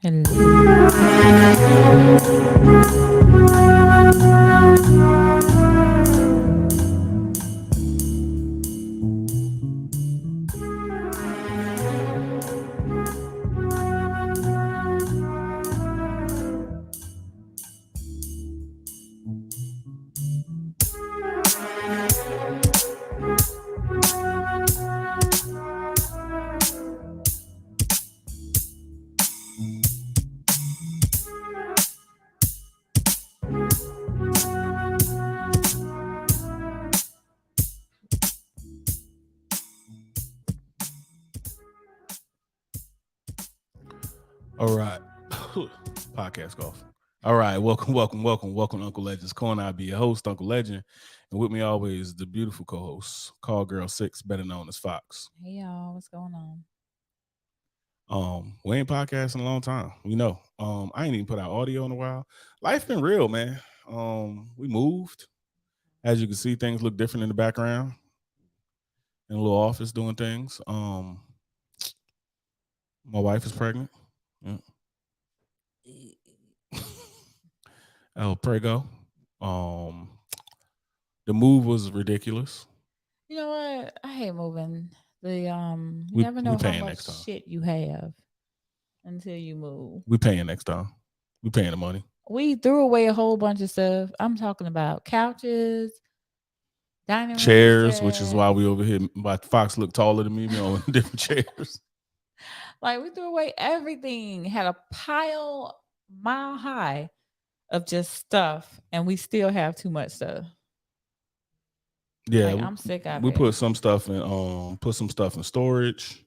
Hello. All right. Podcast golf. All right. Welcome to Uncle Legend's Corner. I'll be your host, Uncle Legend. And with me always, the beautiful co-host, Call Girl 6, better known as Fox. Hey y'all, what's going on? We ain't podcasting in a long time. We know. I ain't even put out audio in a while. Life been real, man. We moved. As you can see, things look different in the background. In a little office doing things. My wife is pregnant. Yeah. El Prego. The move was ridiculous. You know what? I hate moving. You We never we know how paying much next time. shit you have until you move. We paying next time. We paying the money. We threw away a whole bunch of stuff. I'm talking about couches, dining room Chairs, which is set. why we over here. Why Fox look taller than me. We on different chairs. Like we threw away everything. Had a pile mile high of just stuff, and we still have too much stuff. Yeah, Like I'm sick of we it. put some stuff in. Put some stuff in storage.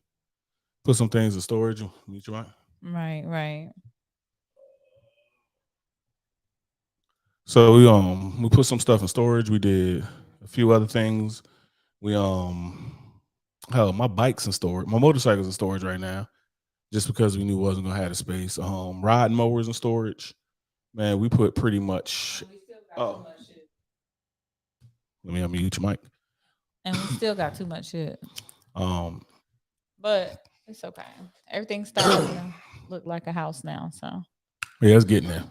Put some things in storage. Meet you right. Right, right. So we put some stuff in storage. We did a few other things. We hell, my bike's in storage. My motorcycle's in storage right now, just because we knew we wasn't gonna have the space. Riding mowers in storage. Man, we put pretty much. And we still got too Oh, much shit. let me unmute your mic. And we still got too much shit. Um, But it's okay. Everything's starting to look like a house now. So yeah, it's getting there.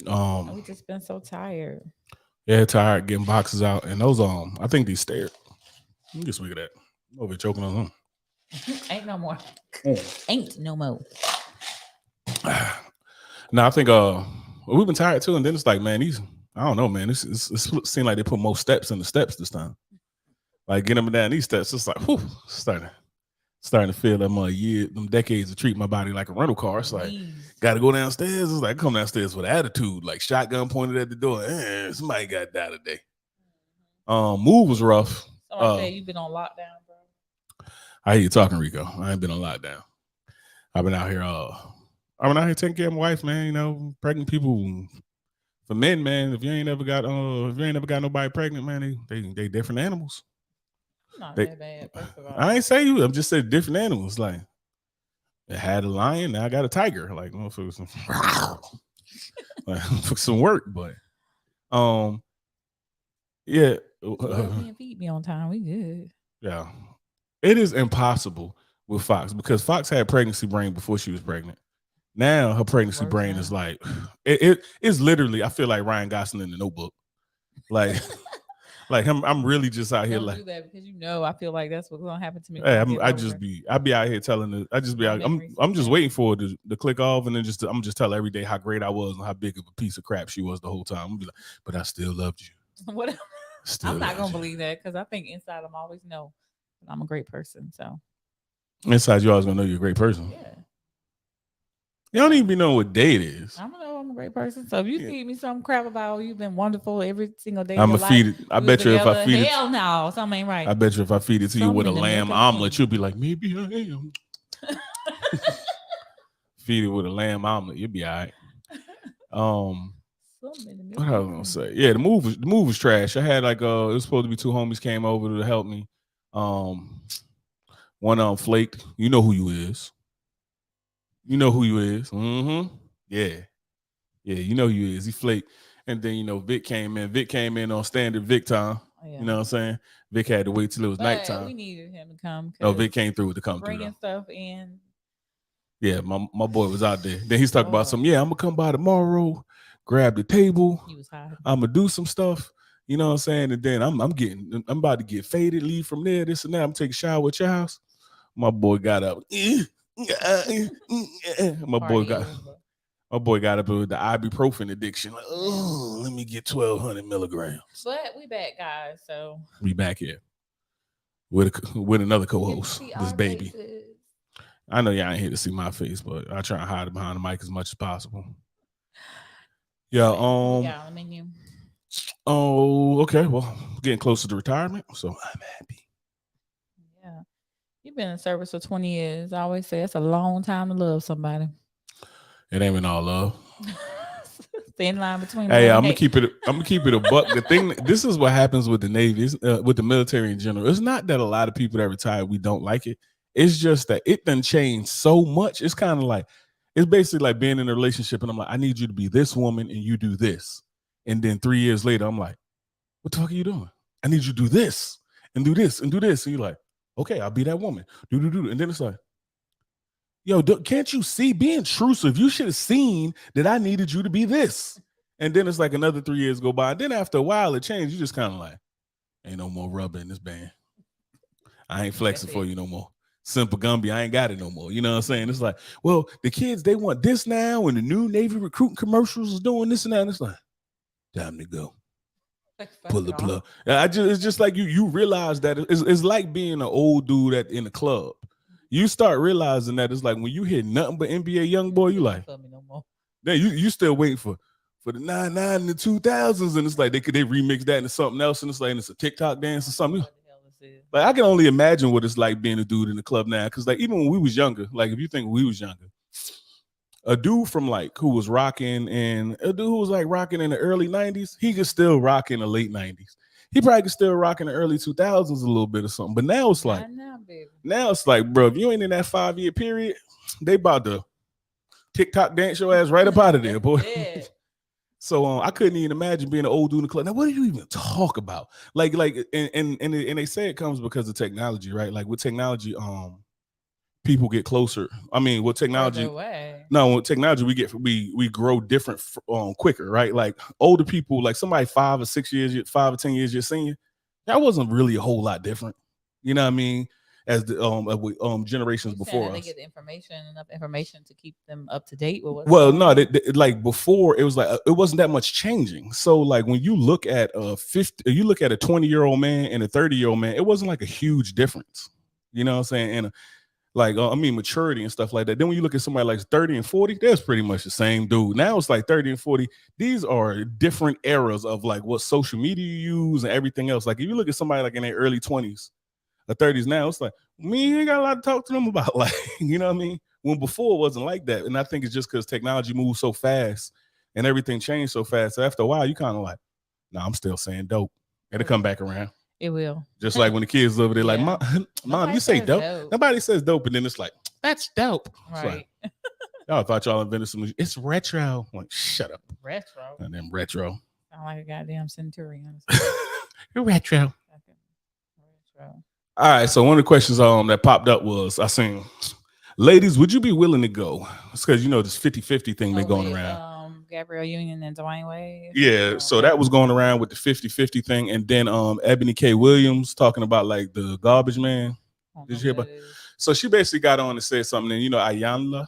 and we just been so tired. Yeah, tired getting boxes out, and those I think these stairs. Let me just look at that. I'm over here choking on them. Ain't no more. Ain't no more. No, I think we've been tired too, and then it's like, man, these I don't know, man. This seems like they put more steps in the steps this time. Like getting them down these steps, it's like, whew, starting to feel them them decades of treating my body like a rental car. It's like, got to go downstairs. It's like, come downstairs with attitude, like shotgun pointed at the door. Somebody got die today. Move was rough. Somebody said you've been on lockdown, bro. I hear you talking, Rico. I ain't been on lockdown. I've been out here. I've been out here taking care of my wife, man. You know, pregnant people. For men, man, if you ain't ever got nobody pregnant, man, they different animals. Not that bad, first of all. I ain't say you. I'm just saying different animals. Like I had a lion, now I got a tiger. Like motherfuckers, like, for some work, but yeah. Can't feed me on time. We good. Yeah, it is impossible with Fox because Fox had pregnancy brain before she was pregnant. Now her pregnancy brain is like it's literally. I feel like Ryan Gosling in the Notebook. Like like I'm really just out here Don't like do that because I feel like that's what's gonna happen to me. Hey, I be out here telling it. I just be out. I'm just waiting for it to click off, and then I'm just tell every day how great I was and how big of a piece of crap she was the whole time. I'm be like, but I still loved you. What? I'm not gonna believe that because I think inside I'm always know that I'm a great person. So inside you always gonna know you're a great person. Yeah. You don't even be knowing what day it is. I'm gonna know I'm a great person. So if you feed me some crap about you've been wonderful every single day, I'm gonna feed it. I bet you if I feed it, hell no, something ain't right. I bet you if I feed it to you with a lamb omelet, you'll be like, maybe I am. Feed it with a lamb omelet, you'll be all right. What I was gonna say? Yeah, the move was trash. I had like it was supposed to be two homies came over to help me. One flaked. You know who you is. You know who you is. Mm-hmm. Yeah. Yeah, you know who you is. He flaked. And then, Vic came in. Vic came in on standard Vic time. Oh, yeah. You know what I'm saying? Vic had to wait till it was nighttime. We needed him to come. Oh, Vic came through with the come bringing stuff in. Yeah, my boy was out there. Then he's talking about Oh. some. Yeah, I'm gonna come by tomorrow, grab the table. He was hiding. I'm gonna do some stuff. You know what I'm saying? And then I'm about to get faded, leave from there, this and that. I'm taking a shower at your house. My boy got up. My boy got up with the ibuprofen addiction. Like, oh, let me get 1,200 milligrams. But we back, guys. So we back here with another co-host, this baby. Faces. I know y'all ain't here to see my face, but I try to hide it behind the mic as much as possible. Yeah. What we got on the menu? Oh, okay. Well, getting closer to retirement, so I'm happy. Yeah. You've been in service for 20 years. I always say it's a long time to love somebody. It ain't been all love. Thin line between. Hey, I'm gonna keep it a buck. The thing, this is what happens with the Navy, with the military in general. It's not that a lot of people that retire we don't like it. It's just that it done changed so much. It's kind of like, it's basically like being in a relationship, and I'm like, I need you to be this woman, and you do this, and then 3 years later, I'm like, what the fuck are you doing? I need you to do this and do this and do this, and you're like, okay, I'll be that woman. Do, and then it's like, yo, can't you see? Be intrusive. You should have seen that I needed you to be this. And then it's like another 3 years go by. And then after a while, it changed. You just kind of like, ain't no more rubber in this band. I ain't flexing for you no more. Simple Gumby, I ain't got it no more. You know what I'm saying? It's like, well, the kids, they want this now, and the new Navy recruiting commercials is doing this and that. And it's like, time to go. Pull the plug. It's just like you realize that it's like being an old dude in the club. You start realizing that it's like when you hear nothing but NBA young boy, you like, then you still waiting for the 99 and the 2000s, and it's like they remix that into something else, and it's like it's a TikTok dance or something. Like I can only imagine what it's like being a dude in the club now, because like even when we was younger, like if you think we was younger, a dude from like who was rocking in the early 90s, he could still rock in the late 90s. He probably could still rock in the early 2000s a little bit or something. But now it's like, now it's like, bro, if you ain't in that 5-year period, they about to TikTok dance your ass right up out of there, boy. Yeah. So I couldn't even imagine being an old dude in the club. Now, what do you even talk about? Like, and they say it comes because of technology, right? Like with technology, people get closer. I mean, with technology, we grow different, quicker, right? Like older people, like somebody 5 or 10 years your senior, that wasn't really a whole lot different. You know what I mean? As the generations before us, they get enough information to keep them up to date with what's well, no, like before it was like it wasn't that much changing. So like when you look at a 20-year-old man and a 30-year-old man, it wasn't like a huge difference. You know what I'm saying? And like maturity and stuff like that. Then when you look at somebody like 30 and 40, that's pretty much the same dude. Now it's like 30 and 40. These are different eras of like what social media you use and everything else. Like if you look at somebody like in their early 20s or 30s now, it's like, me ain't got a lot to talk to them about. Like, you know what I mean? When before it wasn't like that. And I think it's just because technology moves so fast and everything changed so fast. So after a while, you kind of like, nah, I'm still saying dope. It'll come back around. It will. Just like when the kids over there, like, Mom, you say dope. Nobody says dope, and then it's like, that's dope. Right. Like, y'all thought y'all invented some. It's retro. I'm like, shut up. Retro. And then retro. Sound like a goddamn centurion. Retro. All right. So one of the questions that popped up was, I seen, ladies, would you be willing to go? It's because this 50-50 thing been going around. Gabrielle Union and Dwayne Wade. Yeah, so that was going around with the 50-50 thing, and then Ebony K. Williams talking about like the garbage man. Did you hear about? So she basically got on and said something, and Ayala.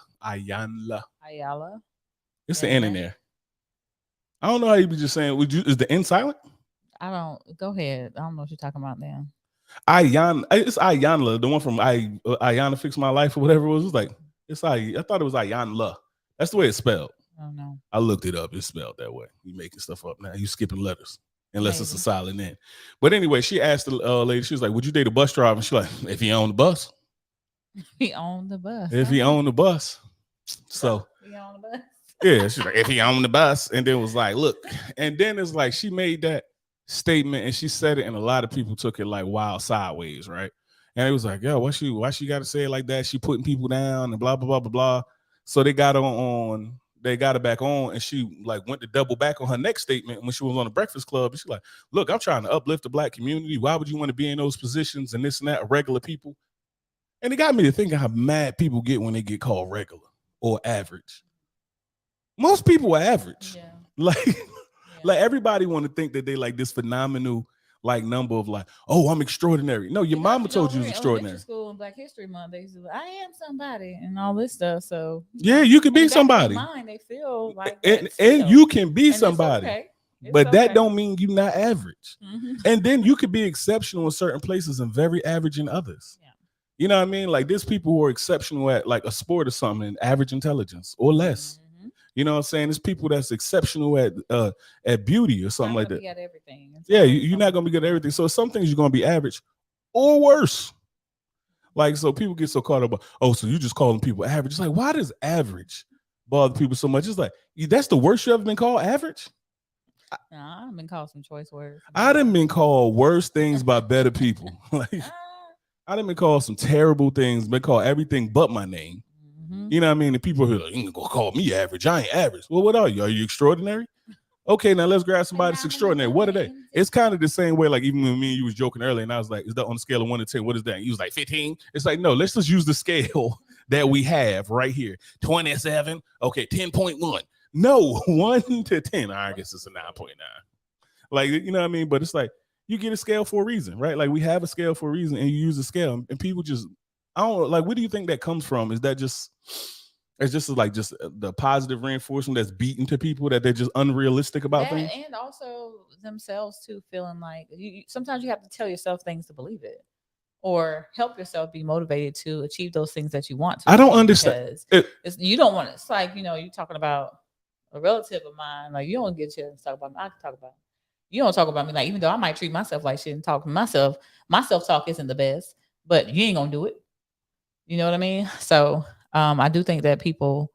It's the N in there. I don't know how you be just saying. Is the N silent? I don't. Go ahead. I don't know what you're talking about now. It's Ayanla, the one from Ayana Fix My Life or whatever it was. It was like I thought it was Ayanla. That's the way it's spelled. Oh, no. I looked it up. It's spelled that way. You making stuff up now. You skipping letters unless it's a silent N. But anyway, she asked the lady. She was like, "Would you date a bus driver?" And she's like, "If he owned the bus." He owned the bus. If he owned the bus. So he owned the bus. Yeah, she's like, if he owned the bus, and then was like, look, and then it's like she made that statement and she said it, and a lot of people took it like wild sideways, right? And it was like, yo, why she got to say it like that? She putting people down and blah blah blah blah blah. So they got on. They got her back on, and she like went to double back on her next statement when she was on the Breakfast Club. And she's like, look, I'm trying to uplift the Black community. Why would you want to be in those positions and this and that, regular people? And it got me to thinking how mad people get when they get called regular or average. Most people are average. Yeah. Like, Yeah. like everybody want to think that they like this phenomenal like number of like, oh, I'm extraordinary. No, your mama told you it was extraordinary. School and Black History Month, they said, I am somebody and all this stuff. So yeah, you can be somebody. Mind, they feel like and you can be somebody. It's okay. But that don't mean you're not average. Mm-hmm. And then you could be exceptional in certain places and very average in others. Yeah. You know what I mean? Like there's people who are exceptional at like a sport or something and average intelligence or less. Mm-hmm. You know what I'm saying? There's people that's exceptional at beauty or something like that. At everything. Yeah, you're not gonna be good at everything. So some things you're gonna be average or worse. Like so people get so caught up, oh, so you just calling people average. It's like, why does average bother people so much? It's like that's the worst you ever been called, average? Nah, I've been called some choice words. I done been called worse things by better people. Like I done been called some terrible things, been called everything but my name. Mm-hmm. You know what I mean? The people who are like, you ain't gonna call me average. I ain't average. Well, what are you? Are you extraordinary? Okay, now let's grab somebody that's extraordinary. What are they? It's kind of the same way, like even when me and you was joking earlier, and I was like, is that on a scale of 1 to 10? What is that? And you was like 15. It's like, no, let's just use the scale that we have right here. 27. Okay, 10.1. No, 1 to 10. I guess it's a 9.9. Like, you know what I mean? But it's like you get a scale for a reason, right? Like we have a scale for a reason, and you use a scale, and people just, I don't know, like, where do you think that comes from? Is that just, it's just like just the positive reinforcement that's beaten to people that they're just unrealistic about things? And also themselves too, feeling like sometimes you have to tell yourself things to believe it, or help yourself be motivated to achieve those things that you want to. I don't understand. You don't want it. It's like, you're talking about a relative of mine. Like, you don't get to talk about me. I can talk about you. Don't talk about me. Like, even though I might treat myself like shit and talk to myself, my self-talk isn't the best, but you ain't gonna do it. You know what I mean? So I do think that people,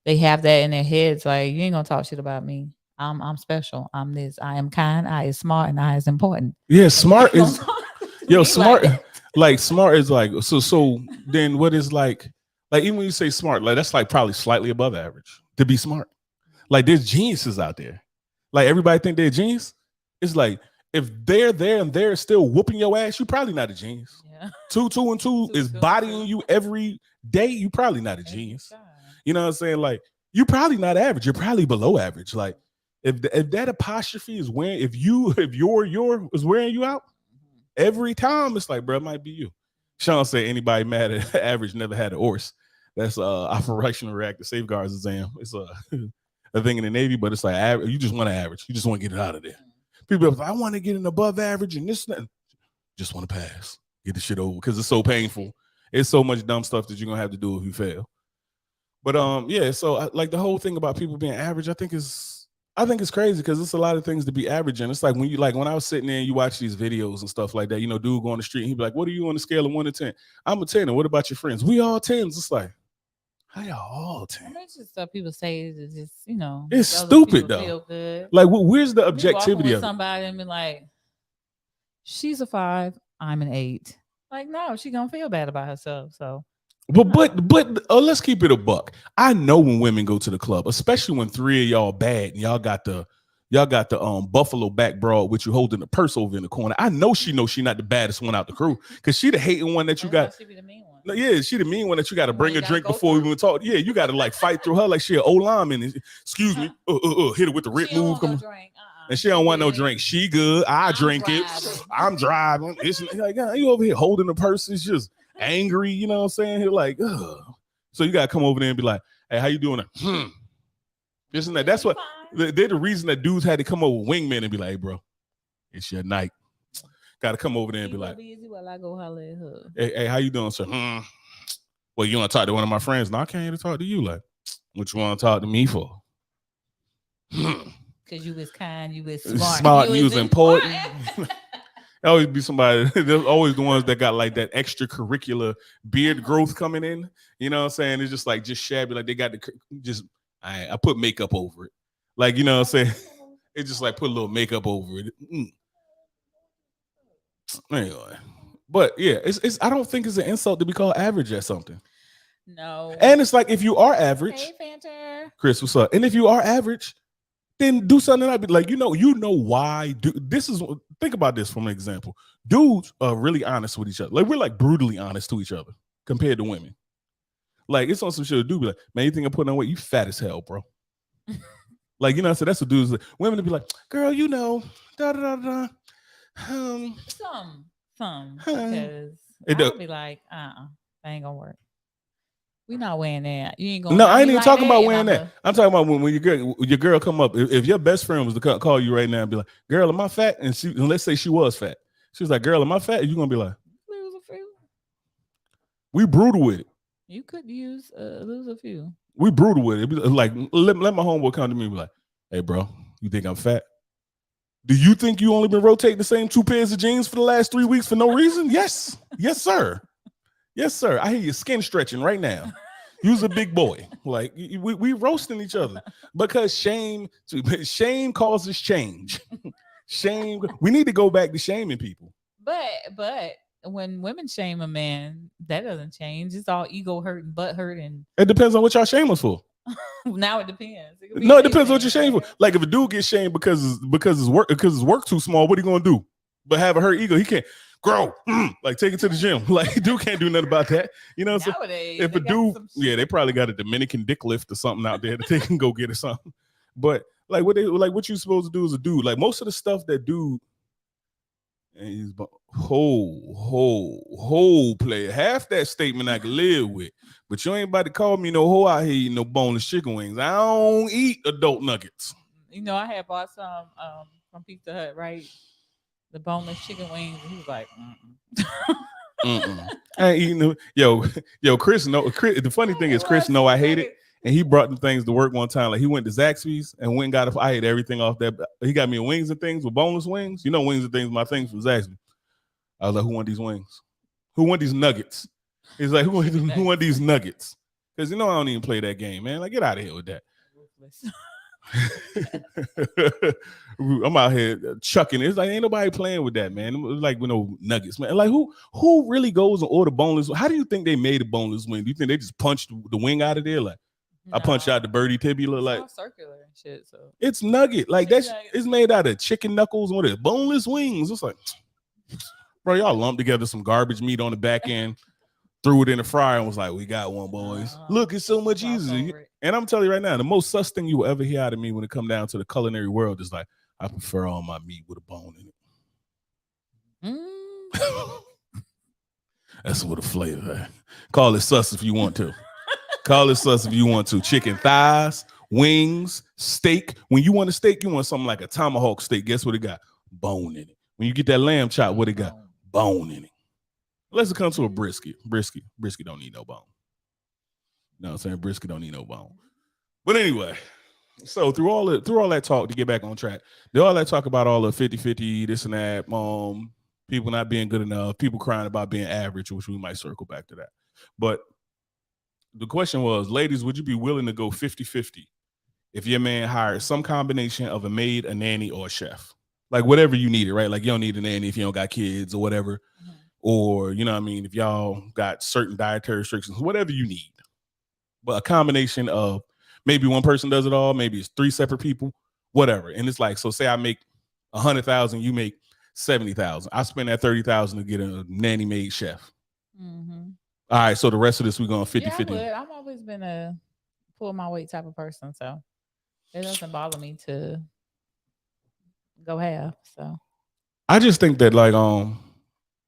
they have that in their heads, like, you ain't gonna talk shit about me. I'm special. I'm this. I am kind. I is smart, and I is important. Yeah, smart is smart. Like smart is like so. Then what is like even when you say smart, like that's like probably slightly above average to be smart. Like there's geniuses out there. Like everybody think they're a genius. It's like if they're there and they're still whooping your ass, you're probably not a genius. Yeah. 2, 2, and 2 is bodying you every day. You probably not a genius. You know what I'm saying? Like you're probably not average. You're probably below average. Like if that apostrophe is wearing, if your is wearing you out every time, it's like, bro, it might be you. Sean said anybody mad at average never had a horse. That's operational reactive safeguards exam. It's a thing in the Navy, but it's like you just want to average. You just want to get it out of there. People are like, I want to get an above average and this and that. Just want to pass. Get the shit over because it's so painful. It's so much dumb stuff that you're gonna have to do if you fail. But yeah, so like the whole thing about people being average, I think it's crazy because it's a lot of things to be average in. It's like when I was sitting there and you watch these videos and stuff like that, dude go on the street and he'd be like, what are you on the scale of 1 to 10? I'm a 10. And what about your friends? We all 10s. It's like, how y'all all 10? That's just stuff people say is just, it's stupid though. Feel good. Like, where's the objectivity of somebody and be like, she's a 5, I'm an 8. Like, no, she gonna feel bad about herself. So, but let's keep it a buck. I know when women go to the club, especially when 3 of y'all bad and y'all got the buffalo back broad with you holding the purse over in the corner. I know she knows she not the baddest one out the crew because she the hating one that you got. She be the mean one. No, yeah, she the mean one that you got to bring a drink before we even talk. Yeah, you got to like fight through her like she an old lineman. Excuse me, hit her with the rip move. Come on. And she don't want no drink. She good. I'm drink driving. I'm driving. It's like, you over here holding the purse. It's just angry. You know what I'm saying? You're like, ugh. So you got to come over there and be like, hey, how you doing? This and that. That's what they're the reason that dudes had to come over with wingmen and be like, hey, bro, it's your night. Got to come over there and be like, easy while I go holler at her. Hey, how you doing, sir? Well, you want to talk to one of my friends? No, I can't even talk to you. Like, what you want to talk to me for? Because you was kind, you was smart. Smart, you was important. Always be somebody. There's always the ones that got like that extracurricular beard growth coming in. You know what I'm saying? It's just like shabby. Like they got I put makeup over it. Like, you know what I'm saying? It's just like put a little makeup over it. Anyway, but yeah, it's I don't think it's an insult to be called average at something. No. And it's like if you are average, hey, Fanter. Chris, what's up? And if you are average, then do something that be like, why think about this from an example. Dudes are really honest with each other. Like we're like brutally honest to each other. compared to women. Like, it's on some shit to do. Be like, man, you think I'm putting on weight? You fat as hell, bro. Like, you know what I'm saying? That's what dudes. Women to be like, girl, you know, da da da da. Some, because I'll be like, that ain't gonna work. We not wearing that. You ain't gonna. No, I ain't even like talking that, about wearing that. I'm talking about when your girl come up. If your best friend was to call you right now and be like, "Girl, am I fat?" And let's say she was fat. She was like, "Girl, am I fat?" You gonna be like, lose a few. We brutal with it. You could lose a few. We brutal with it. Like, let my homeboy come to me and be like, "Hey, bro, you think I'm fat? Do you think you only been rotating the same 2 pairs of jeans for the last 3 weeks for no reason?" Yes, sir. Yes, sir. I hear your skin stretching right now. You's a big boy. Like, we roasting each other because shame causes change. Shame. We need to go back to shaming people. But when women shame a man, that doesn't change. It's all ego hurt and butt hurt, and it depends on what y'all shame us for. Now it depends. It depends on what you're shamed for. Like, if a dude gets shamed because his work too small, what are you gonna do? But have a hurt ego, he can't grow. Like, take it to the gym. Like, dude can't do nothing about that. You know, nowadays, if a dude, they probably got a Dominican dick lift or something out there that they can go get or something. But like, what you supposed to do as a dude? Like, most of the stuff that dude, and he's whole player. Half that statement I can live with, but you ain't about to call me no hoe out here eating no boneless chicken wings. I don't eat adult nuggets. You know, I had bought some from Pizza Hut, right? The boneless chicken wings, and he was like, I ain't eating them. Yo, Chris. The funny thing is, Chris know I hate it, and he brought them things to work one time. Like, he went to Zaxby's and went and got I ate everything off that. He got me wings and things with boneless wings. You know, wings and things. My things from Zaxby's. I was like, who want these wings? Who want these nuggets? He's like, who want these nuggets? Because, you know, I don't even play that game, man. Like, get out of here with that. I'm out here chucking it. It's like, ain't nobody playing with that, man. Like, with no nuggets, man. Like, who really goes and order boneless? How do you think they made a boneless wing? Do you think they just punched the wing out of there? Like, no. I punched out the birdie tibia. Like, circular and shit. So it's nugget. Like, it's made out of chicken knuckles and what is it? Boneless wings. It's like, bro, y'all lumped together some garbage meat on the back end, threw it in the fryer, and was like, we got one, boys. Look, it's so much easier. And I'm telling you right now, the most sus thing you will ever hear out of me when it comes down to the culinary world is like, I prefer all my meat with a bone in it. That's what a flavor. Call it sus if you want to. Call it sus if you want to. Chicken thighs, wings, steak. When you want a steak, you want something like a tomahawk steak. Guess what it got? Bone in it. When you get that lamb chop, what it got? Bone in it. Unless it comes to a brisket. Brisket don't need no bone. You know what I'm saying? Brisket don't need no bone. But anyway, so through all that talk, to get back on track, all that talk about all the 50-50, this and that, people not being good enough, people crying about being average, which we might circle back to that. But the question was, ladies, would you be willing to go 50-50 if your man hired some combination of a maid, a nanny, or a chef? Like, whatever you needed, right? Like, you don't need a nanny if you don't got kids or whatever. Mm-hmm. Or, you know what I mean, if y'all got certain dietary restrictions, whatever you need. But a combination of maybe one person does it all, maybe it's 3 separate people, whatever. And it's like, so say I make 100,000, you make 70,000. I spend that 30,000 to get a nanny maid chef. Mm-hmm. All right, so the rest of this we're going 50-50. Yeah, I've always been a pull my weight type of person, so it doesn't bother me to go half. So I just think that, like,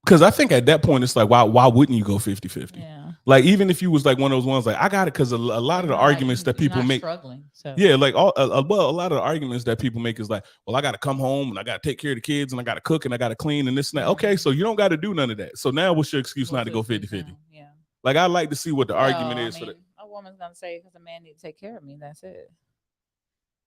because I think at that point it's like, why wouldn't you go 50-50? Yeah. Like, even if you was like one of those ones like, I got it, because a lot of the arguments that people make, struggling. So. Yeah, like a lot of the arguments that people make is like, well, I got to come home and I got to take care of the kids and I got to cook and I got to clean and this and that. Okay, so you don't got to do none of that. So now what's your excuse not to go 50-50? Yeah. Like, I'd like to see what the argument is. For that. A woman's gonna say, because a man needs to take care of me. That's it.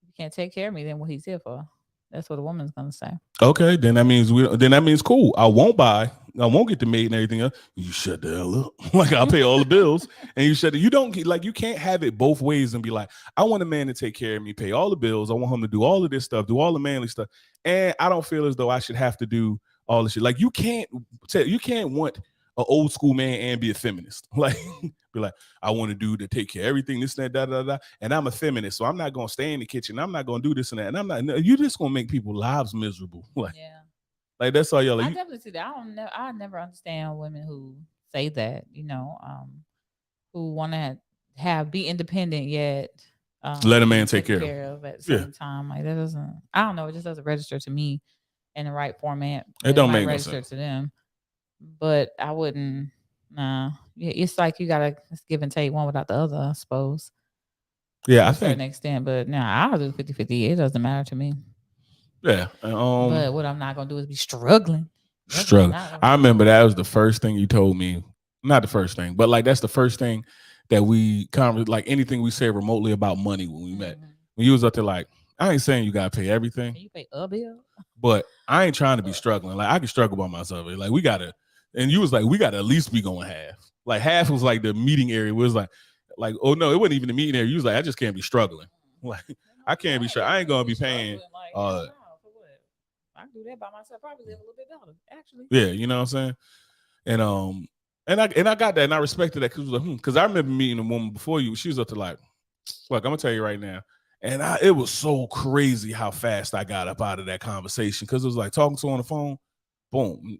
If you can't take care of me, then what he's here for? That's what a woman's gonna say. Okay, then that means cool. I won't get the maid and everything else. You shut the hell up. Like, I'll pay all the bills, and you shut it. You don't like, you can't have it both ways and be like, I want a man to take care of me, pay all the bills. I want him to do all of this stuff, do all the manly stuff, and I don't feel as though I should have to do all this shit. Like, you can't want an old school man and be a feminist. Like, be like, I want a dude to take care of everything, this and that, and I'm a feminist, so I'm not gonna stay in the kitchen. I'm not gonna do this and that, and I'm not. You're just gonna make people's lives miserable. Like, yeah, like that's all y'all. Like, I definitely see that. I never understand women who say that, who want to be independent yet Let a be man take taken care of at the Yeah. same time. Like that doesn't, I don't know, it just doesn't register to me in the right format. It don't might make no register sense. to them, but I wouldn't. Nah, yeah, it's like you gotta give and take one without the other, I suppose. Yeah, to I a certain think. extent, but now I'll do 50-50. It doesn't matter to me. Yeah. But what I'm not gonna do is be struggling. That's what I'm Struggle. not gonna I do. remember that was the first thing you told me. Not the first thing, but like that's the first thing that we like anything we said remotely about money when we met. Mhm. When you was up there, like, I ain't saying you gotta pay everything, Can you pay a bill? but I ain't trying to be struggling. Like I can struggle by myself. Like we gotta, and you was like, we gotta at least be going half. Like half was like the meeting area. It was like, oh no, it wasn't even the meeting area. You was like, I just can't be struggling. Like I can't be sure. I ain't gonna be paying. Like, hell no, for what? I can do that by myself. Probably live a little bit better, actually. Yeah, you know what I'm saying? And I got that and I respected that because I remember meeting a woman before you. She was up to like, look, I'm gonna tell you right now. And it was so crazy how fast I got up out of that conversation because it was like talking to her on the phone, boom.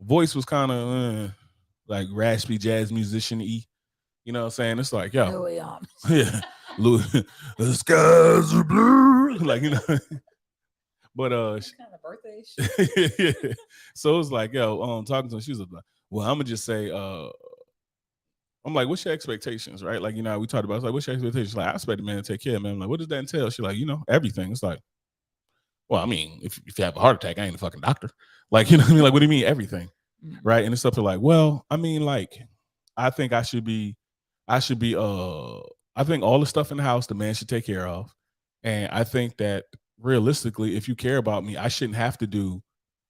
Voice was kind of like raspy jazz musician-y. You know what I'm saying? It's like, yo. Yeah. The skies are blue. Like, you know. But kind of birthday shit. yeah. So it was like, yo, talking to her, she was like, well, I'm gonna just say, I'm like, what's your expectations, right? Like, we talked about, it's like, what's your expectations? Like, I expect the man to take care of me. I'm like, what does that entail? She's like, everything. It's like, well, I mean, if you have a heart attack, I ain't a fucking doctor. Like, you know what I mean? Like, what do you mean everything? Right? And it's up to like, well, I mean, like, I think I think all the stuff in the house the man should take care of. And I think that realistically, if you care about me, I shouldn't have to do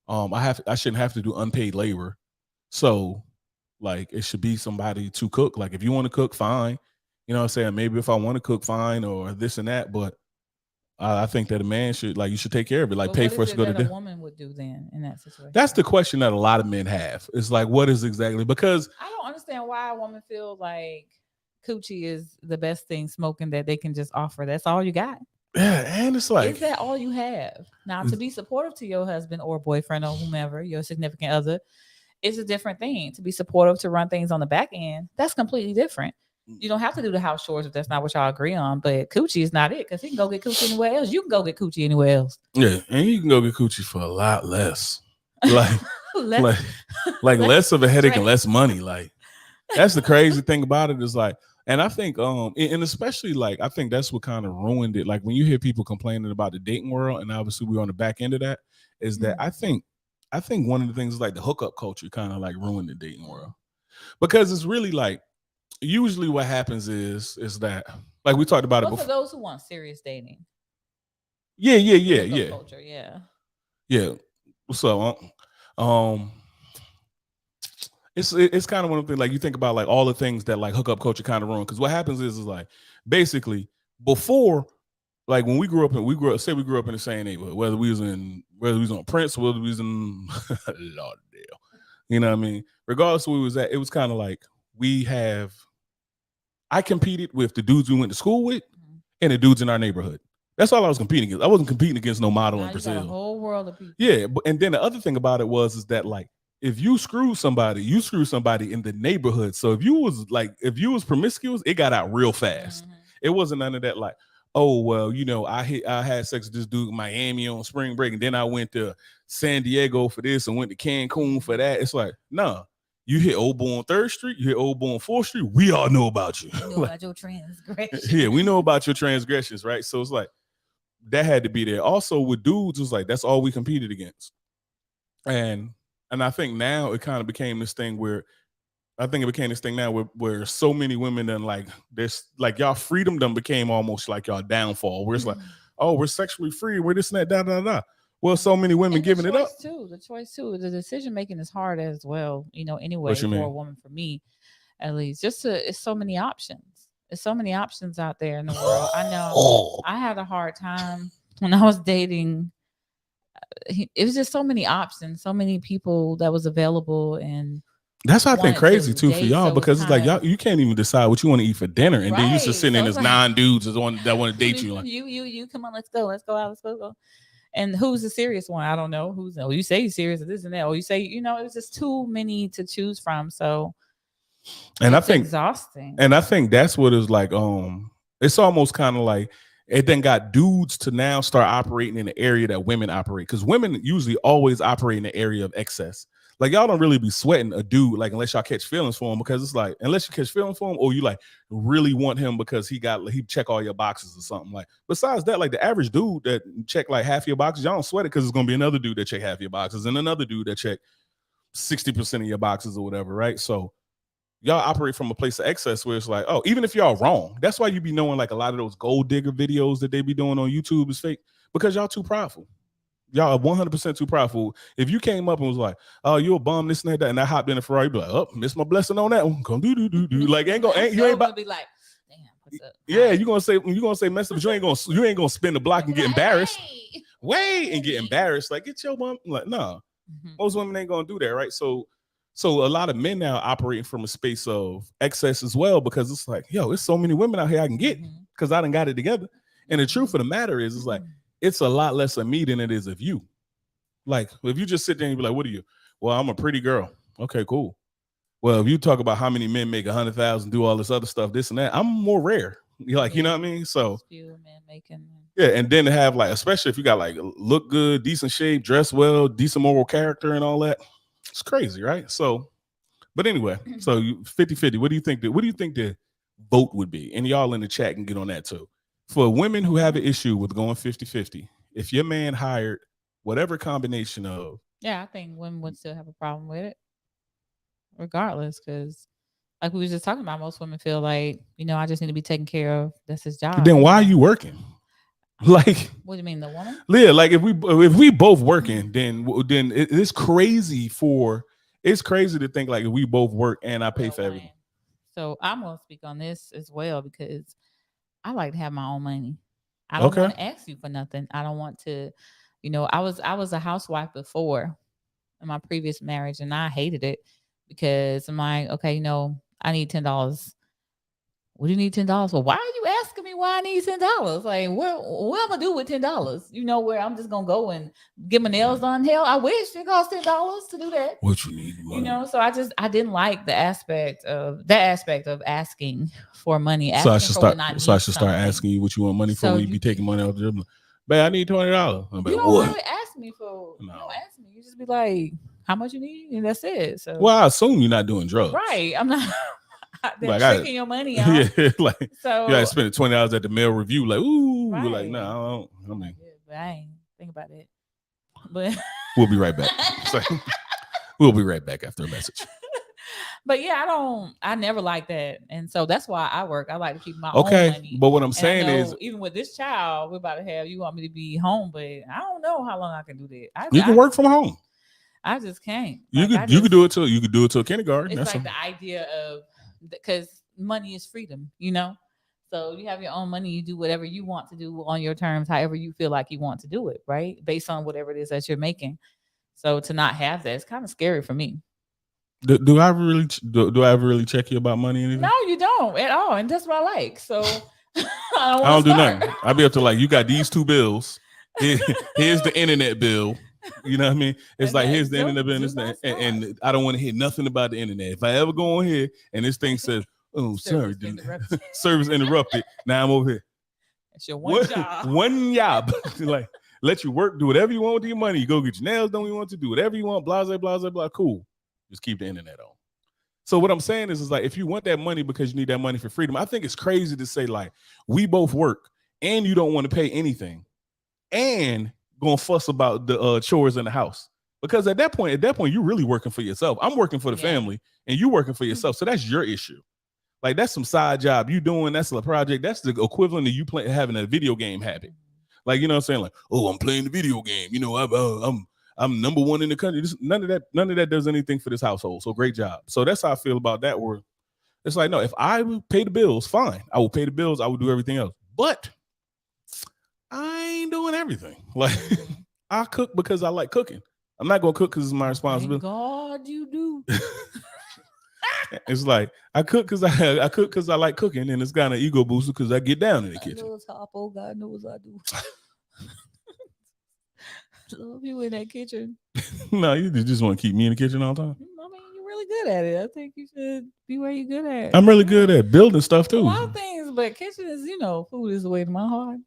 I shouldn't have to do unpaid labor. So like it should be somebody to cook. Like if you want to cook, fine. You know what I'm saying? Maybe if I want to cook, fine, or this and that. But I think that a man should you should take care of it. Like pay for us to go to dinner. What a woman would do then in that situation? That's the question that a lot of men have. It's like, what is exactly? Because I don't understand why a woman feel like coochie is the best thing smoking that they can just offer. That's all you got. Yeah, and it's like, is that all you have? Now, to be supportive to your husband or boyfriend or whomever, your significant other, is a different thing. To be supportive, to run things on the back end, that's completely different. You don't have to do the house chores if that's not what y'all agree on. But coochie is not it, because he can go get coochie anywhere else. You can go get coochie anywhere else. Yeah, and you can go get coochie for a lot less. Like, less of a headache and less money. Like, that's the crazy thing about it is like, and I think, and especially like, I think that's what kind of ruined it. Like when you hear people complaining about the dating world, and obviously we're on the back end of that, is that I think one of the things is like the hookup culture kind of like ruined the dating world, because it's really like, usually what happens is that like we talked about it before. For those who want serious dating. Yeah. Culture, yeah. Yeah. So, it's kind of one of the things, like you think about like all the things that like hookup culture kind of ruin. Because what happens is like basically before, like when we grew up in the same neighborhood, whether we was on Prince, whether we was in Lauderdale, you know what I mean? Regardless of where we was at, it was kind of like I competed with the dudes we went to school with and the dudes in our neighborhood. That's all I was competing against. I wasn't competing against no model in Brazil. A whole world of people. Yeah, and then the other thing about it is that like if you screw somebody in the neighborhood. So if you was promiscuous, it got out real fast. Mm-hmm. It wasn't none of that like, oh well, I had sex with this dude in Miami on spring break, and then I went to San Diego for this and went to Cancun for that. It's like, nah. You hit old boy on 3rd Street, you hit old boy on 4th Street, we all know about you. We know about your transgressions. Yeah, we know about your transgressions, right? So it's like, that had to be there. Also with dudes, it was like, that's all we competed against. And I think now it kind of became this thing where, where so many women then like, this, like y'all freedom done became almost like y'all downfall, where it's like, oh, we're sexually free, we're this and that, Well, so many women giving it up. The choice too. The decision making is hard as well. Anyway, for a woman, for me, at least, it's so many options. There's so many options out there in the world. I know I had a hard time when I was dating. It was just so many options, so many people that was available, and that's I think crazy too for y'all, because it's like y'all, you can't even decide what you want to eat for dinner, and then you just sitting in as 9 dudes that want to date you. Like, you come on, let's go out, let's go. And who's the serious one? I don't know. Who's you say you're serious, or this and that, or you say it was just too many to choose from. So, and it's exhausting. And I think that's what is like. It's almost kind of like it then got dudes to now start operating in the area that women operate, because women usually always operate in the area of excess. Like y'all don't really be sweating a dude like unless y'all catch feelings for him, because it's like unless you catch feelings for him or you like really want him because he check all your boxes or something. Like besides that, like the average dude that check like half your boxes, y'all don't sweat it because it's gonna be another dude that check half your boxes and another dude that check 60% of your boxes or whatever, right? So y'all operate from a place of excess where it's like, oh, even if y'all wrong, that's why you be knowing like a lot of those gold digger videos that they be doing on YouTube is fake, because y'all too prideful. Y'all are 100% too prideful. If you came up and was like, oh, you a bum, this and that, and I hopped in a Ferrari, you'd be like, oh, missed my blessing on that one. Come do. Like you ain't about be like, damn, what's up? Yeah, you gonna say mess up, but you ain't gonna spin the block and get embarrassed. Wait and get embarrassed. Like, get your bum. Like, no. Most women ain't gonna do that, right? So a lot of men now operating from a space of excess as well, because it's like, yo, there's so many women out here I can get because I done got it together. And the truth of the matter is like, it's a lot less of me than it is of you. Like, if you just sit there and be like, what are you? Well, I'm a pretty girl. Okay, cool. Well, if you talk about how many men make 100,000, do all this other stuff, this and that, I'm more rare. You're like, you know what I mean? So, few men making. Yeah, and then to have like, especially if you got like look good, decent shape, dress well, decent moral character and all that, it's crazy, right? So, but anyway, so 50-50. What do you think the vote would be? And y'all in the chat can get on that too. For women who have an issue with going 50-50, if your man hired whatever combination of, I think women would still have a problem with it, regardless, because like we were just talking about, most women feel like, I just need to be taken care of. That's his job. Then why are you working? Like, what do you mean, the woman? Yeah, like if we both working, then it's crazy to think like if we both work and I pay for everything. So I'm gonna speak on this as well, because I like to have my own money. I don't want to ask you for nothing. I don't want to, I was a housewife before in my previous marriage, and I hated it because I'm like, okay, I need $10. What do you need $10 for? Why are you asking me why I need $10? Like, what am I gonna do with $10? Where I'm just gonna go and get my nails done? Hell, I wish it cost $10 to do that. What you need, money. So I didn't like the aspect of asking for money. So I should start asking you what you want money for when you be taking money out the gym. Babe, I need $20. I'm like, you don't really ask me for. No. You don't ask me. You just be like, how much you need, and that's it. So, well, I assume you're not doing drugs, right? I'm not. They're taking your money out. Yeah, like so you gotta spend $20 at the mail review. Like, ooh, right. We're like, no, I don't. I mean, but I ain't think about it. But we'll be right back. We'll be right back after a message. But I never like that, and so that's why I work. I like to keep my own money. But what I'm saying is, even with this child we're about to have, you want me to be home, but I don't know how long I can do that. You can work from home. I just can't. You could do it till kindergarten. It's like the idea of, because money is freedom, so you have your own money, you do whatever you want to do on your terms, however you feel like you want to do it, right, based on whatever it is that you're making. So to not have that, it's kind of scary for me. Do I ever really check you about money? Anything? No, you don't at all, and that's what I like. So I don't do nothing. I'll be up to like, you got these 2 bills. Here's the internet bill. You know what I mean? It's like, here's the internet bill, and I don't want to hear nothing about the internet. If I ever go on here and this thing says, "Oh, sorry, service interrupted," now I'm over here. That's your one job. One job. Like, let you work, do whatever you want with your money. You go get your nails done. You want to do whatever you want. Blah blah blah blah. Cool. Just keep the internet on. So what I'm saying is like, if you want that money because you need that money for freedom, I think it's crazy to say like, we both work and you don't want to pay anything, and gonna fuss about the chores in the house, because at that point you're really working for yourself. I'm working for the family and you working for yourself, so that's your issue. Like, that's some side job you doing, that's a project, that's the equivalent of you having a video game habit. Like, you know what I'm saying? Like, oh, I'm playing the video game, I'm number 1 in the country. None of that does anything for this household, so great job. So that's how I feel about that, where it's like, no, if I would pay the bills, fine, I will pay the bills, I will do everything else, but I ain't doing everything. Like, I cook because I like cooking. I'm not gonna cook because it's my responsibility. Thank God you do. It's like, I cook because I like cooking, and it's kind of ego booster because I get down in the kitchen. God knows I do. love you in that kitchen. No, you just want to keep me in the kitchen all the time. I mean, you're really good at it. I think you should be where you're good at. I'm really good at building stuff a too. lot of things, but kitchen is, food is the way to my heart.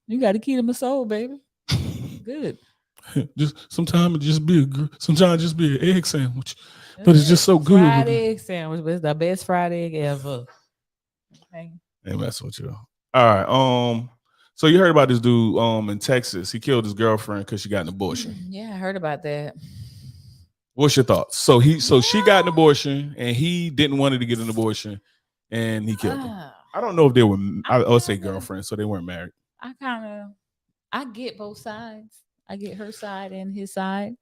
You got the key to my soul, baby. Good. Just sometimes it just be an egg sandwich, but it's just so good. Fried egg sandwich, but it's the best fried egg ever. Okay. Hey, mess with you. All right. So you heard about this dude in Texas? He killed his girlfriend because she got an abortion. Yeah, I heard about that. What's your thoughts? So she got an abortion and he didn't want her to get an abortion, and he killed her. I don't know if they were. I would say girlfriends, so they weren't married. I get both sides. I get her side and his side.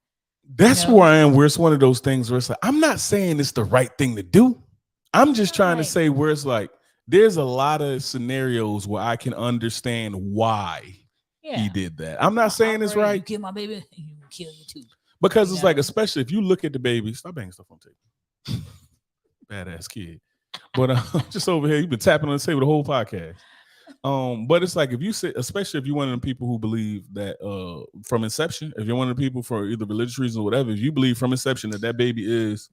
That's where I am. Where it's one of those things where it's like, I'm not saying it's the right thing to do. I'm just trying to say where it's like, there's a lot of scenarios where I can understand why he did that. I'm not saying it's right. You kill my baby, you kill you too. Because it's like, especially if you look at the baby, stop banging stuff on tape. Badass kid. But just over here, you've been tapping on the table the whole podcast. But it's like, if you sit, especially if you're one of the people who believe that from inception, if you're one of the people for either religious reasons or whatever, if you believe from inception that baby is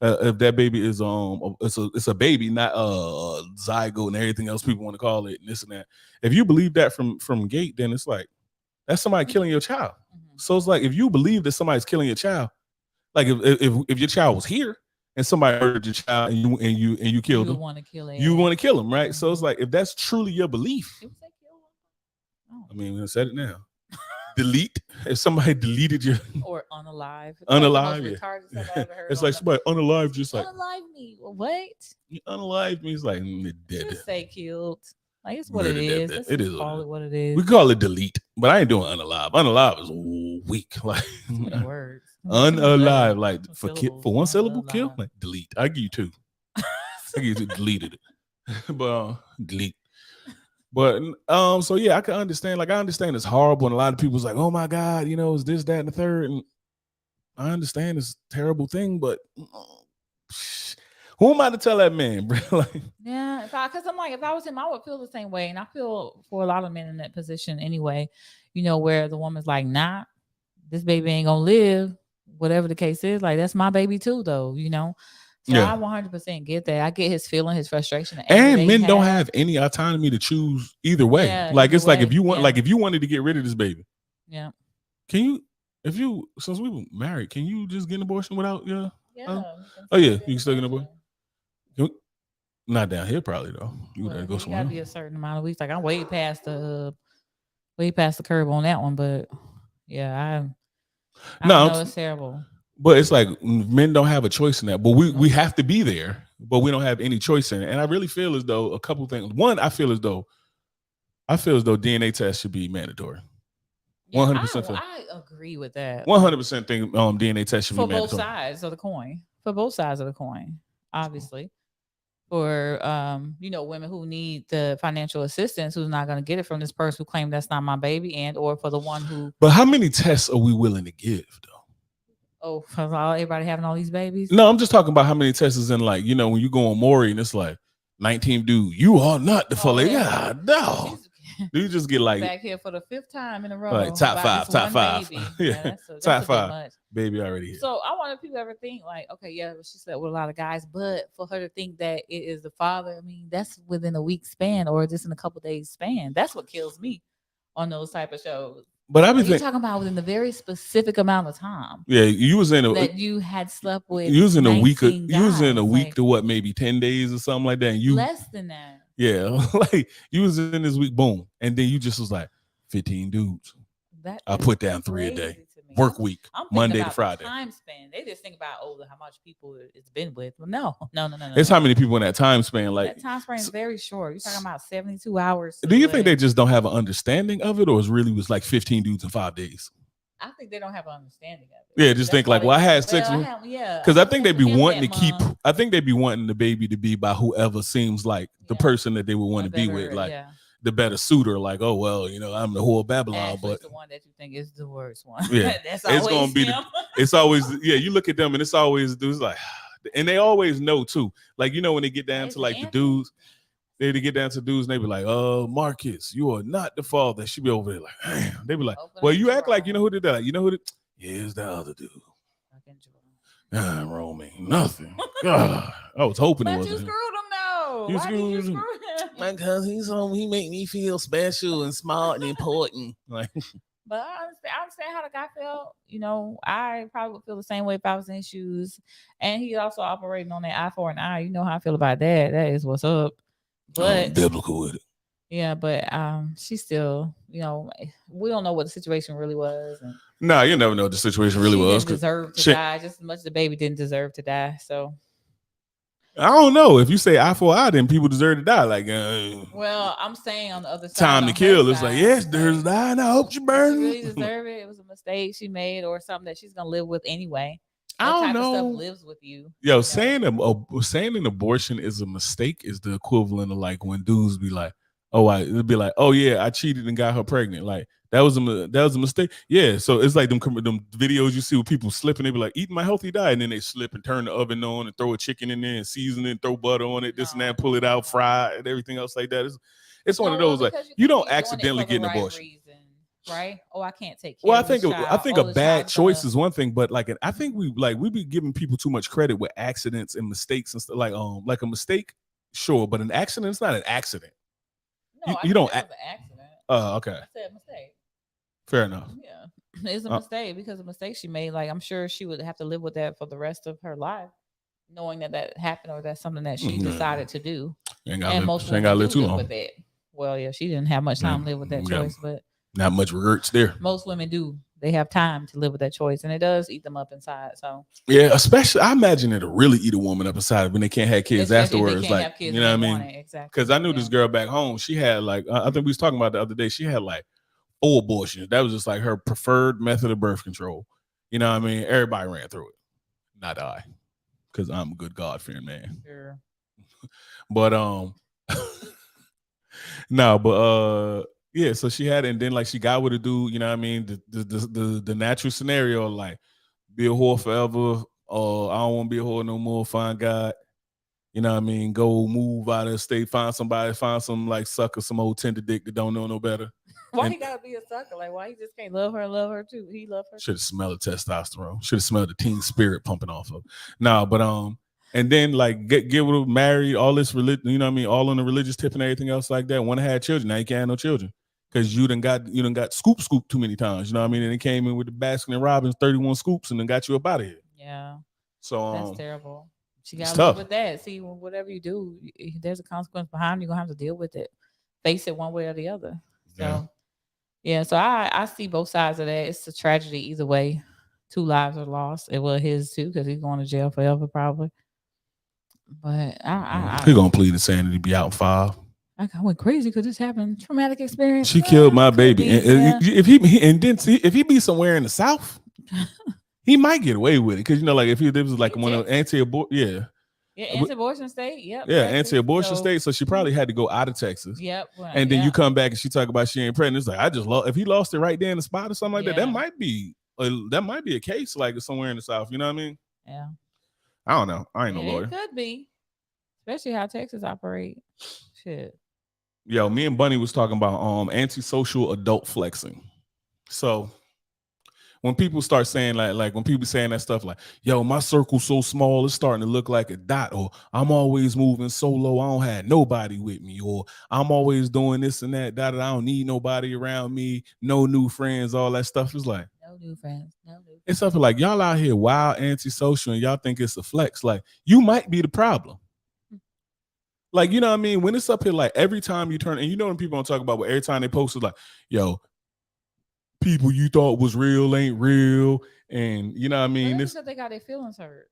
if that baby is it's a baby, not zygote and everything else people want to call it, and this and that. If you believe that from gate, then it's like that's somebody killing your child. Mm-hmm. So it's like, if you believe that somebody's killing your child, like if your child was here and somebody murdered your child and you killed him, you want to kill him, right? Mm-hmm. So it's like, if that's truly your belief, I mean, we said it now. Delete. If somebody deleted your or unalive, yeah. It's like somebody unalive, just like unalive me. What? You unalive me. It's like dead. Just say killed. Like, it's what it is. It is call it what it is. We call it delete, but I ain't doing unalive. Unalive is weak. Like words. Unalive, like for one syllable, kill. Like delete. I give you two. I give you two. Deleted it, but delete. But so yeah, I can understand. Like, I understand it's horrible, and a lot of people's like, "Oh my God, it's this, that, and the third." And I understand it's a terrible thing, but who am I to tell that man, bro? Like, yeah, because I'm like, if I was him, I would feel the same way, and I feel for a lot of men in that position anyway. Where the woman's like, "Nah, this baby ain't gonna live." Whatever the case is, like, that's my baby too, though. So yeah. I 100% get that. I get his feeling, his frustration, and men don't have any autonomy to choose either way. Yeah, like, it's like, if you want, like, if you wanted to get rid of this baby, yeah, can you? Since we were married, can you just get an abortion without? Yeah. Oh yeah, you can still get an abortion. Not down here, probably though. You gotta go somewhere. Gotta be a certain amount of weeks. Like, I'm way past the curve on that one, but yeah, I know it's terrible. But it's like, men don't have a choice in that. But we have to be there, but we don't have any choice in it. And I really feel as though a couple things. One, I feel as though DNA tests should be mandatory. 100%. I agree with that. 100% think DNA tests should be mandatory. For both sides of the coin. For both sides of the coin, obviously. For women who need the financial assistance, who's not going to get it from this person who claimed that's not my baby, and or for the one who. But how many tests are we willing to give, though? Oh, for everybody having all these babies? No, I'm just talking about how many tests is in, like, when you go on Maury and it's like 19 dude, you are not the fully. Yeah, no. You just get like back here for the 5th time in a row. Like top five. Yeah, that's top 5. Baby already here. So I wonder if people ever think like, okay, yeah, she slept with a lot of guys, but for her to think that it is the father, I mean, that's within a week span or just in a couple days span. That's what kills me on those type of shows. But I've been talking about within a very specific amount of time. Yeah, you was in that you had slept with. You was in a week. You was in a week to what, maybe 10 days or something like that. And you less than that. Yeah, like you was in this week, boom, and then you just was like 15 dudes. I put down 3 a day. Work week, Monday to Friday. Time span. They just think about how much people it's been with. Well, no. It's how many people in that time span. Like, that time span is very short. You're talking about 72 hours. Do you think they just don't have an understanding of it, or it really was like 15 dudes in 5 days? I think they don't have an understanding of it. Yeah, just think like, I had sex with. Because I think they'd be wanting to keep. I think they'd be wanting the baby to be by whoever seems like the person that they would want to be with, like. Yeah. The better suitor, like, oh well, I'm the whole Babylon, but the one that you think is the worst one. Yeah, that's it's gonna be. It's always you look at them and it's always dudes like, and they always know too. Like when they get down to like the dudes, they get down to dudes and they be like, Marcus, you are not the father. She be over there like, damn. They be like, Open well, up you act like you Jerome. know who did that. Like, you know who did? Yeah, it's the other dude. Fucking Jerome. Rome ain't nothing. God, I was hoping it But you wasn't screwed him. him though. You Why did you screwed him. screw him? Because he make me feel special and smart and important. Like, But I understand how the guy felt. You know, I probably would feel the same way if I was in his shoes. And he also operating on that eye for an eye. You know how I feel about that. That is what's up. But biblical with it. yeah, but she still, you know, we don't know what the situation really was. And Nah, you never know what the situation really she was. didn't deserve to shit. die just as much as the baby didn't deserve to die. So I don't know. If you say eye for eye, then people deserve to die. Like, well, I'm saying on the other side, time to on kill. her It's like, side, yes, there's die, and I hope you did burn. she really deserve it? It was a mistake she made, or something that she's gonna live with anyway. I That don't type of know. stuff lives with you. Yo, know? saying an abortion is a mistake is the equivalent of like when dudes be like, it'd be like, oh yeah, I cheated and got her pregnant. Like that was a mistake. Yeah, so it's like them videos you see with people slipping. They be like, eating my healthy diet, and then they slip and turn the oven on and throw a chicken in there and season it, and throw butter on it, this and that, pull it out, fry it, and everything else like that. It's one of those like you don't accidentally get an abortion. Right? Oh, I can't take care Well, of this child. I think Oh, a the bad child's choice gonna- is one thing, but like I think we be giving people too much credit with accidents and mistakes and stuff. Like a mistake, sure, but an accident is not an accident. No, you don't. It was an accident. Okay, I said mistake. fair enough. Yeah, it's a mistake because the mistake she made. Like I'm sure she would have to live with that for the rest of her life, knowing that happened or that's something that she decided to do. And most women live too long with it. Well, yeah, she didn't have much time to live with that choice, but not much regrets there. Most women do. They have time to live with that choice, and it does eat them up inside. So yeah, especially I imagine it'll really eat a woman up inside when they can't have kids afterwards. Like kids, you know what I mean? Exactly. Because I knew this girl back home. She had like I think we was talking about the other day. She had like 4 abortions. That was just like her preferred method of birth control. You know what I mean? Everybody ran through it. Not I, because I'm a good God-fearing man. Sure. But no, but yeah, so she had it, and then like she got with a dude, you know what I mean? The natural scenario, like be a whore forever, or I don't want to be a whore no more, find God. You know what I mean? Go move out of the state, find somebody, find some like sucker, some old tender dick that don't know no better. Why he gotta be a sucker? Like why he just can't love her too? He love her. Should have smelled the testosterone. Should have smelled the teen spirit pumping off of. No, but and then like get with her, married, all this religion, you know what I mean? All on the religious tip and everything else like that. One had children, now you can't have no children. Because you done got scoop too many times, you know what I mean? And it came in with the Baskin and Robbins 31 scoops and then got you up out of here. Yeah. So that's terrible. She got to live with that. See, whatever you do, there's a consequence behind. You're gonna have to deal with it, face it one way or the other. So yeah, so I see both sides of that. It's a tragedy either way. 2 lives are lost. It was his too, because he's going to jail forever probably. But he's gonna plead insanity, be out in 5. I went crazy because this happened. Traumatic experience. She killed my baby. And if he be somewhere in the South, he might get away with it. Because like if this was like one of anti-abortion, anti-abortion state. Yep. Yeah, anti-abortion state. So she probably had to go out of Texas. Yep. And then you come back and she talk about she ain't pregnant. It's like I just lost. If he lost it right there in the spot or something like that, that might be a case like somewhere in the South. You know what I mean? Yeah. I don't know. I ain't no lawyer. It could be, especially how Texas operate. Shit. Yo, me and Bunny was talking about antisocial adult flexing. So when people start saying like when people saying that stuff like, yo, my circle's so small, it's starting to look like a dot, or I'm always moving solo, I don't have nobody with me, or I'm always doing this and that, I don't need nobody around me, no new friends, all that stuff is like no new friends. It's something like y'all out here wild antisocial and y'all think it's a flex. Like you might be the problem. Like, you know what I mean? When it's up here, like every time you turn, and you know when people don't talk about, but every time they post it, like, yo, people you thought was real ain't real. And you know what I mean? This they got their feelings hurt.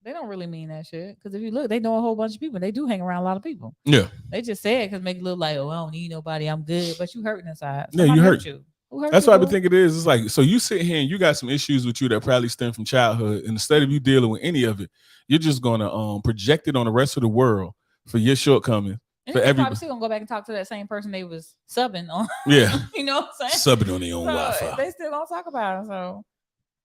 They don't really mean that shit. Because if you look, they know a whole bunch of people. They do hang around a lot of people. Yeah. They just say it because make it look like, oh, I don't need nobody. I'm good. But you hurting inside. Somebody you hurt you. That's what I think it is. It's like, so you sit here and you got some issues with you that probably stem from childhood. And instead of you dealing with any of it, you're just going to project it on the rest of the world for your shortcoming. And for everybody still gonna go back and talk to that same person they was subbing on. Yeah. You know what I'm saying? Subbing on their own Wi-Fi. They still gonna talk about it. So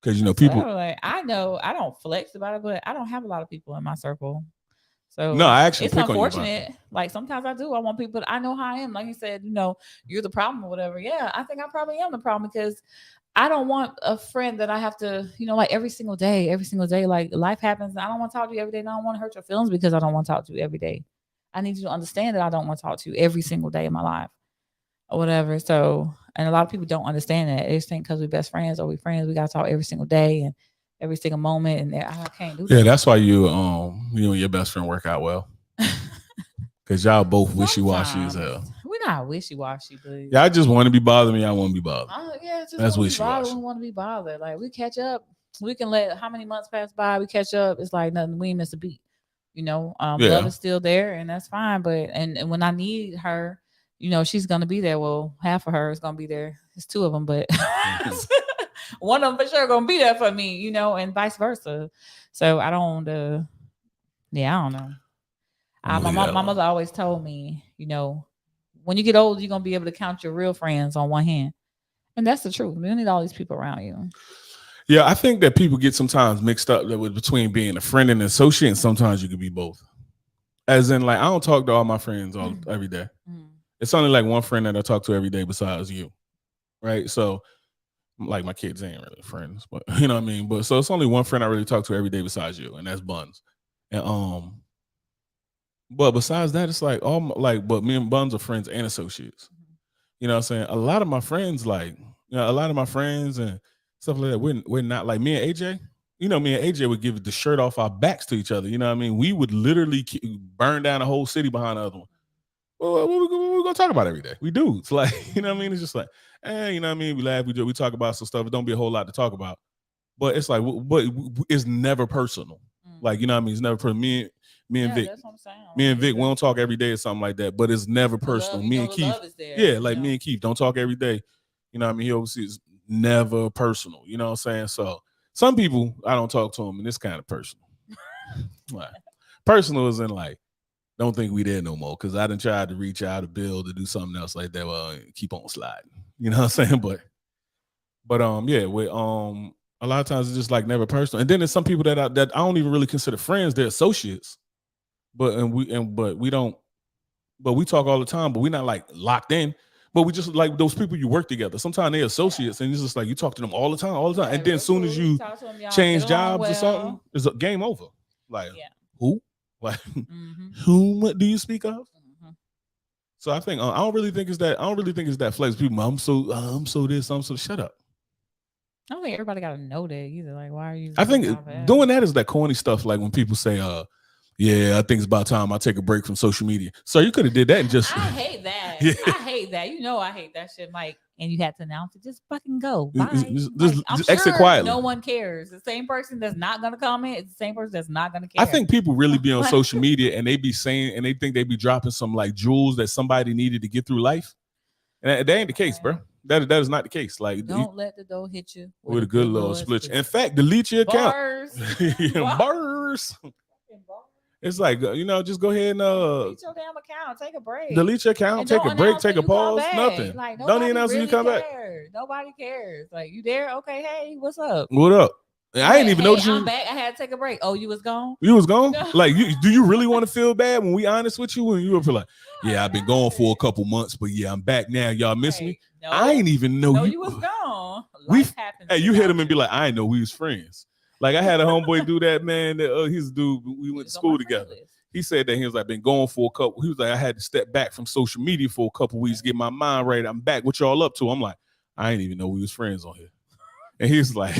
because people like I know I don't flex about it, but I don't have a lot of people in my circle. So No, I actually it's pick on you about unfortunate. Like sometimes I do. I want people. I know how I am. Like you said, you're the problem or whatever. Yeah, I think I probably am the problem because I don't want a friend that I have to, like every single day. Like life happens. And I don't want to talk to you every day. And I don't want to hurt your feelings because I don't want to talk to you every day. I need you to understand that I don't want to talk to you every single day of my life or whatever. So, and a lot of people don't understand that. They just think because we're best friends or we friends, we got to talk every single day and every single moment. And I can't do that. Yeah, that's why you and your best friend work out well. Because y'all both wishy-washy as hell. We're not wishy-washy, but yeah, I just want to be bothered me. I want to be bothered. That's wishy-washy. We want to be bothered. Like we catch up. We can let how many months pass by. We catch up. It's like nothing. We ain't miss a beat. Love is still there, and that's fine. But and when I need her, she's gonna be there. Well, half of her is gonna be there. It's two of them, but one of them for sure gonna be there for me. And vice versa. So I don't. I don't know. My mother always told me, when you get old, you're gonna be able to count your real friends on one hand, and that's the truth. You need all these people around you. Yeah, I think that people get sometimes mixed up between being a friend and an associate, and sometimes you can be both. As in, like, I don't talk to all my friends every day. Mm-hmm. It's only like one friend that I talk to every day besides you, right? So, like, my kids ain't really friends, but you know what I mean? But so it's only one friend I really talk to every day besides you, and that's Buns. And but besides that, it's like but me and Buns are friends and associates. Mm-hmm. You know what I'm saying? A lot of my friends, and stuff like that, we're not like me and AJ. Me and AJ would give the shirt off our backs to each other. You know what I mean? We would literally burn down a whole city behind the other one. Well, what we gonna talk about every day? We do. It's like, you know what I mean? It's just like, you know what I mean? We laugh, we talk about some stuff. It don't be a whole lot to talk about. But it's like, but it's never personal. Mm-hmm. Like, you know what I mean? It's never personal. Me and Vic. That's what I'm saying. Me and Vic, we don't talk every day or something like that, but it's never personal. Me and Keith. Yeah, like me and Keith don't talk every day. You know what I mean? He oversees never personal. You know what I'm saying? So some people, I don't talk to them, and it's kind of personal. Like, personal is in like, don't think we there no more, because I done tried to reach out to build to do something else like that. Well, keep on sliding. You know what I'm saying? But yeah, with a lot of times it's just like never personal. And then there's some people that I don't even really consider friends. They're associates. But we talk all the time, but we're not like locked in. But we just like those people you work together. Sometimes they're associates, and it's just like you talk to them all the time. Yeah, and then as soon as you change jobs or something, it's a game over. Like, who? Like, whom do you speak of? Mm-hmm. So I think I don't really think it's that flex. People, I'm so this, I'm so shut up. I don't think everybody got to know that either. Like, why are you? I think doing that is that corny stuff. Like when people say, yeah, I think it's about time I take a break from social media. So you could have did that and just. I hate that. Yeah. I hate that. I hate that shit, Mike. And you had to announce it. Just fucking go. Bye. Just exit quietly. No one cares. The same person that's not gonna comment is the same person that's not gonna care. I think people really be on social media and they be saying and they think they be dropping some like jewels that somebody needed to get through life. And that ain't the case, bro. That is not the case. Like, don't let the door hit you with a good little split. In fact, delete your account. Bars. It's like, just go ahead and delete your damn account. Take a break. Delete your account. Take a break. Take a pause. Nothing. Like, don't even announce when you come back. Nobody cares. Like, you there? Okay. Hey, what's up? What up? I didn't even know you. I'm back. I had to take a break. Oh, you was gone? You was gone? Like, do you really want to feel bad when we honest with you? When you feel like, yeah, I've been gone for a couple months, but yeah, I'm back now. Y'all miss me? No, I ain't even know you was gone. Life happened. Hey, you hit him and be like, I didn't know we was friends. Like, I had a homeboy do that, man. He's a dude. We went to school together. He said that he was like, been going for a couple. He was like, I had to step back from social media for a couple weeks, get my mind right. I'm back. What y'all up to? I'm like, I didn't even know we was friends on here. And he's like,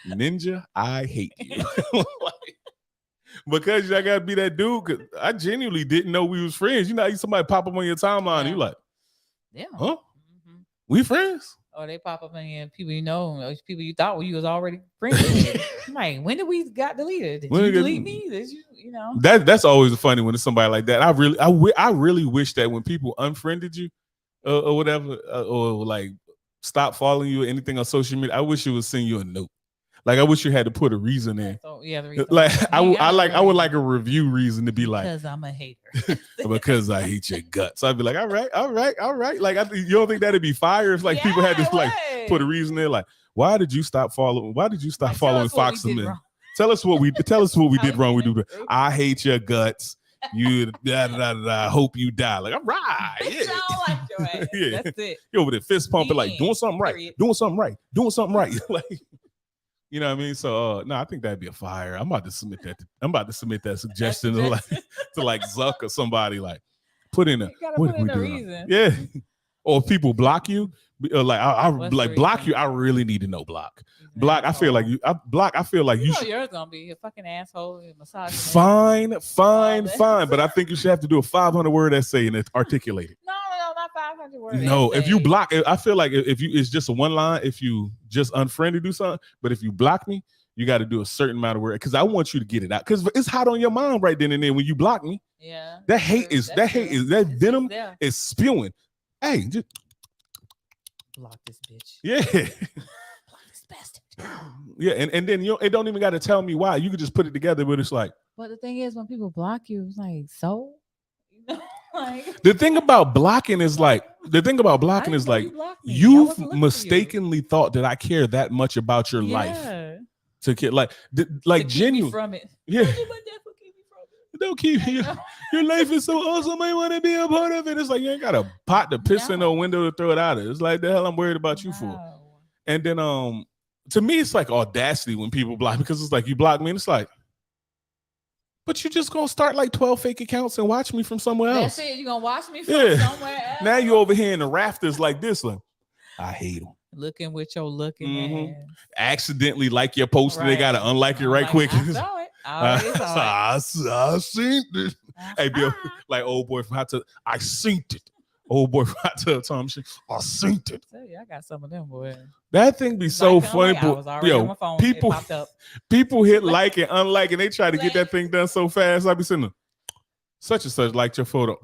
Ninja, I hate you. Because I gotta be that dude. Cause I genuinely didn't know we was friends. Somebody pop up on your timeline, and you like, yeah, huh? Mm-hmm. We friends? Or they pop up in people or people you thought you was already friends with. I'm like, when did we got deleted? Did you delete me? Did you know? That's always funny when it's somebody like that. I really wish that when people unfriended you or whatever, or like stop following you or anything on social media, I wish it would send you a note. Like, I wish you had to put a reason in. So, yeah, the reason. Like, I would like a review reason to be like, because I'm a hater. Because I hate your guts. I'd be like, all right. Like, you don't think that'd be fire if like people had to like put a reason in? Like, why did you stop following? Why did you stop following Fox and Men? Tell us what we did wrong. We do that. True. I hate your guts. You hope you die. Like, all right. Bitch, Yeah. I don't like your ass. Yeah. That's it. You over there fist pumping, like doing something right. Period. Doing something right. Doing something right. Like, you know what I mean? So no, I think that'd be a fire. I'm about to submit that suggestion to like Zuck or somebody, like put in a You gotta what put we in a doing? reason. Yeah. Or if people block you, like I What's like the block reason? you. I really need to know block. Block. I feel like you. I feel like You you know should. yours gonna be a fucking asshole and massage. Fine. that. But I think you should have to do a 500-word essay and articulate it. No, not 500 words. No, if you essay. block, I feel like if you, it's just a one line. If you just unfriend or do something, but if you block me, you got to do a certain amount of work because I want you to get it out because it's hot on your mind right then and there when you block me. Yeah, That hate true. is That's true. that It's venom there. is spewing. Hey, just Block this bitch. yeah. Block this bastard. Yeah, and then it don't even got to tell me why. You could just put it together, but it's like But the thing is, when people block you, it's like so. You know, like the thing about blocking is like I didn't know blocked me. I you've wasn't looking for you. mistakenly thought that I care that much about your life Yeah. to get like To keep me genuine. from it. Yeah, But that will keep me from it. don't keep You your, know? your life is so awesome. I want to be a part of it. It's like you ain't got a pot to piss in No. no window to throw it out of. It's like the hell I'm worried about you for. No. And then to me it's like audacity when people block because it's like you block me and it's like, but you just gonna start like 12 fake accounts and watch me from somewhere else. That's it. You gonna watch me from Yeah. somewhere else? Now you over here in the rafters like this. Like, I hate them. looking with your looking Mhm. ass. Accidentally like your post and they Right. gotta unlike it right Like, quick. I saw it. I already saw it. I seen this. Hey, Bill, like old boy from Hot Tub. I seen it. Old boy from Hot Tub Tom shit. I seen it. Tell you, I got some of them, boy. That thing be so Like, I'm funny. like, I was But already on my yo, phone. people It popped up. people hit like and unlike and they try to get that thing done so fast. I be sitting there, such and such liked your photo.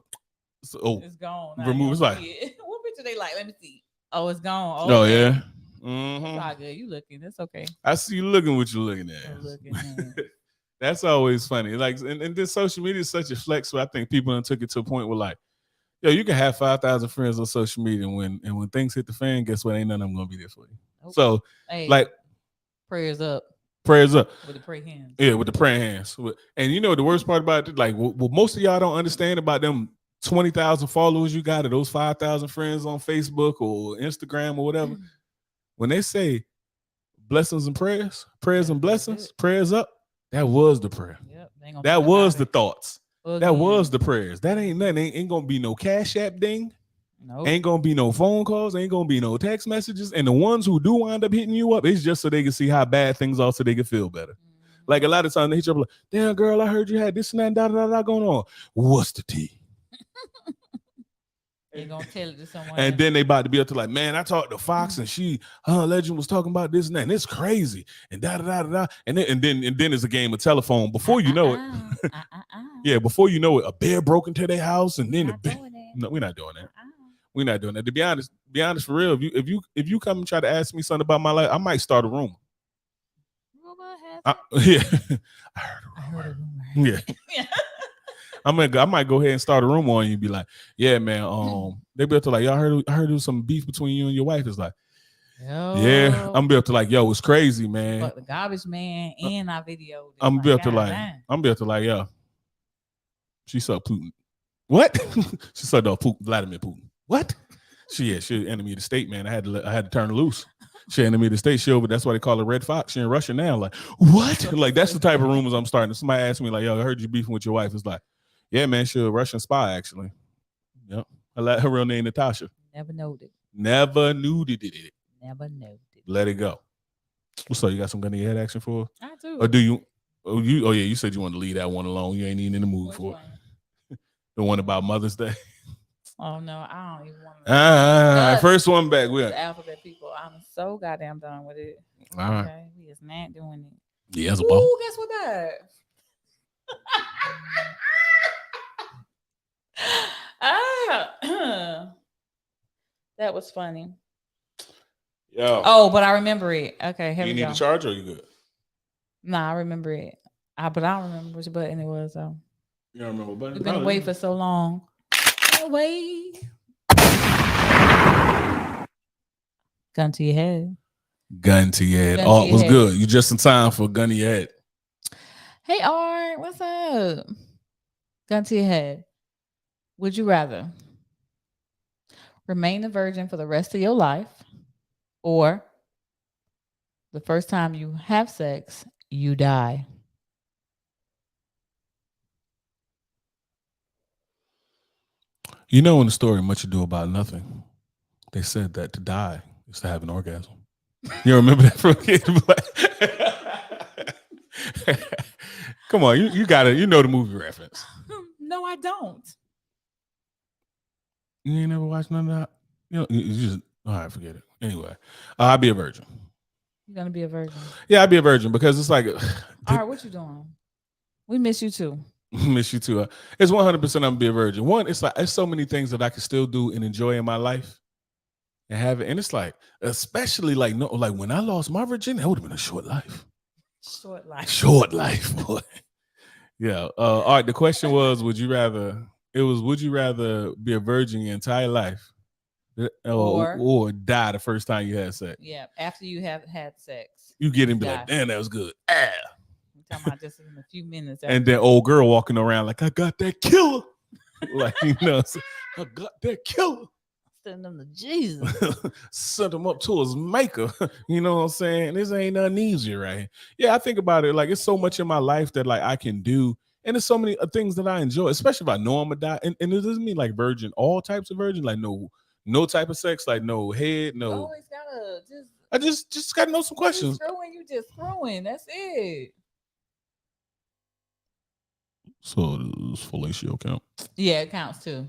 So, oh, It's gone. remove- it's like- What picture they like? Let me see. Oh, it's gone. oh okay. yeah. It's Mhm. all good. You looking? It's okay. I see you looking what you looking at. I'm looking. That's always funny. Like, and this social media is such a flex where I think people done took it to a point where like, yo, you can have 5,000 friends on social media, and when things hit the fan, guess what? Ain't none of them gonna be there for you. Nope. So, Hey, like, prayers up prayers up. with the pray hands. Yeah, with the praying hands. And you know the worst part about it, like, what most of y'all don't understand about them 20,000 followers you got, or those 5,000 friends on Facebook or Instagram or whatever. When they say blessings and prayers and blessings, prayers up, that was the prayer. Yep. they ain't gonna That think was about the thoughts. it. That Again. was the prayers. That ain't nothing. Ain't gonna be no Cash App ding. Nope. Ain't gonna be no phone calls. Ain't gonna be no text messages. And the ones who do wind up hitting you up, it's just so they can see how bad things are, so they can feel better. Like a lot of times they hit you up like, "Damn girl, I heard you had this and that, da da da going on. What's the tea?" They gonna tell it to someone. And then they about to be up to like, "Man, I talked to Fox and her legend was talking about this and that, and it's crazy." And da da da da. And then it's a game of telephone. Before you know it, yeah, before you know it, a bear broke into their house, and then the bear. No, we're not doing that. We're not doing that. To be honest for real, if you come and try to ask me something about my life, I might start a rumor. Yeah, I heard a rumor. Yeah. I might go ahead and start a rumor on you and be like, "Yeah, man, they be up to like, y'all heard there was some beef between you and your wife." It's like, yeah, I'm be up to like, yo, it's crazy, man. But the garbage man in our video. I'm be up to like, yo, she sucked Putin. What? She sucked off Vladimir Putin. What? She enemy of the state, man. I had to turn her loose. She enemy of the state. That's why they call her Red Fox. She in Russia now. Like, what? Like, that's the type of rumors I'm starting. Somebody asked me like, yo, I heard you beefing with your wife. It's like, yeah, man, she's a Russian spy, actually. Yep. Her real name Natasha. Never knowed it. Never knew it. Never knowed it. Let it go. So you got some gun in your head action for her? I do. Or do you? Oh yeah, you said you wanted to leave that one alone. You ain't even in the mood for it. The one about Mother's Day. Oh no, I don't even want to. First one back. The alphabet people. I'm so goddamn done with it. All right. Okay, we is not doing it. Yeah, that's a ball. Ooh, guess what that? That was funny. Yo. Oh, but I remember it. Okay, here You we need go. a charge or you good? Nah, I remember it. But I don't remember which button it was. So You don't remember what button? we've been away for so long. Wait. Gun to your head. Gun to your head. Gun to Oh, your was head. good. You just in time for gun to your head. Hey Art, what's up? Gun to your head. Would you rather remain a virgin for the rest of your life, or the first time you have sex, you die? You know, in the story, Much Ado About Nothing, they said that to die is to have an orgasm. You remember that from a kid? Come on, you got it. You know the movie reference. No, I don't. You ain't never watched none of that? You know, you just, all right, forget it. Anyway, I'll be a virgin. You're gonna be a virgin. Yeah, I'll be a virgin because it's like, Art, what you doing? We miss you too. miss you too. It's 100% I'm gonna be a virgin. One, it's like there's so many things that I can still do and enjoy in my life and have it. And it's like, especially like no, like when I lost my virginity, that would have been a short life. Short life. Short life, boy. Yeah. All right. The question was, would you rather be a virgin your entire life, or die the first time you had sex? Yeah, after you have had sex, you get and be like, damn, that was good. Ah. I'm talking about just in a few minutes. And that old girl walking around like, I got that killer. Like, you know, I got that killer. Send them to Jesus. Sent him up to his maker. You know what I'm saying? This ain't nothing easy, right? Yeah, I think about it. Like, it's so much in my life that like I can do. And there's so many things that I enjoy, especially if I know I'm gonna die. And it doesn't mean like virgin, all types of virgin, like no type of sex, like no head, no. You always gotta I just gotta know some questions. You just screwing. That's it. So does fellatio count? Yeah, it counts too.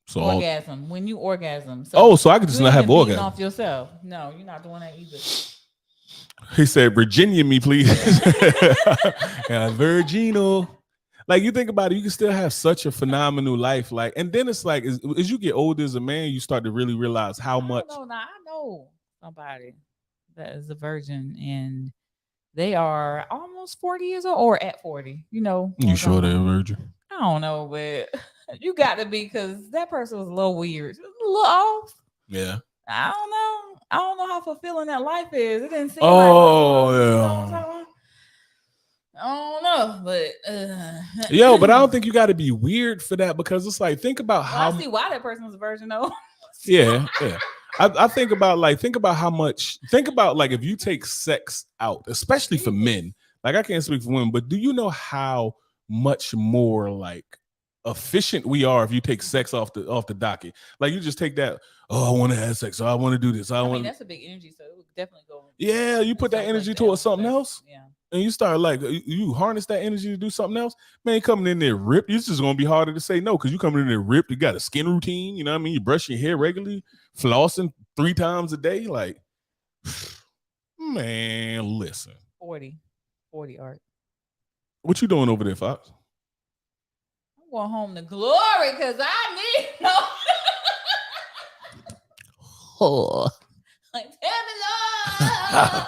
So orgasm. When you orgasm. So I could just not have orgasm off yourself. No, you're not doing that either. He said, Virginia me, please. Virgino. Like, you think about it, you can still have such a phenomenal life. Like, and then it's like, as you get older as a man, you start to really realize how much. I know somebody that is a virgin and they are almost 40 years old or at 40, you know. You sure they're a virgin? I don't know, but you got to be, because that person was a little weird. A little off. Yeah. I don't know how fulfilling that life is. It didn't seem yeah. I don't know, but yo, but I don't think you got to be weird for that, because it's like, think about how I see why that person was a virgin though. yeah. I think about how much, like if you take sex out, especially for men, like I can't speak for women, but do you know how much more like efficient we are if you take sex off the docket? Like, you just take that, I want to have sex, I want to do this, I mean, that's a big energy, so it would definitely go. Yeah, you put that energy towards something else. Yeah. And you start like, you harness that energy to do something else, man, coming in there ripped, it's just going to be harder to say no, because you coming in there ripped, you got a skin routine, you know what I mean? You brush your hair regularly, flossing 3 times a day. Like, man, listen. 40 Art. What you doing over there, Fox? I'm going home to glory because I need no. Oh. Like, Lord.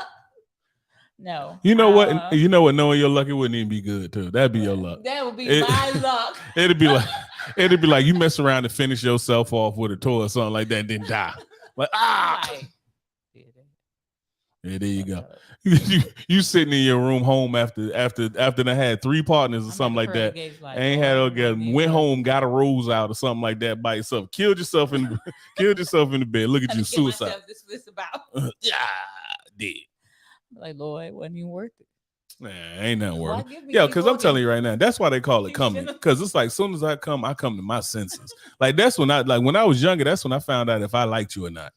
No. You know what? You know what? Knowing you're lucky wouldn't even be good too. That'd be your luck. That would be my luck. It'd be like you mess around and finish yourself off with a toy or something like that and then die. Like, Yeah, there you go. You sitting in your room home after they had 3 partners or something like that. Ain't had orgasm. Went home, got a rose out or something like that by yourself. Killed yourself in the bed. Look at you, suicide. This about. Yeah, did. Like, Lord, it wasn't even worth it. Nah, ain't nothing worth it. Yeah, because I'm telling you right now, that's why they call it coming. Because it's like, as soon as I come to my senses. Like, that's when when I was younger, that's when I found out if I liked you or not.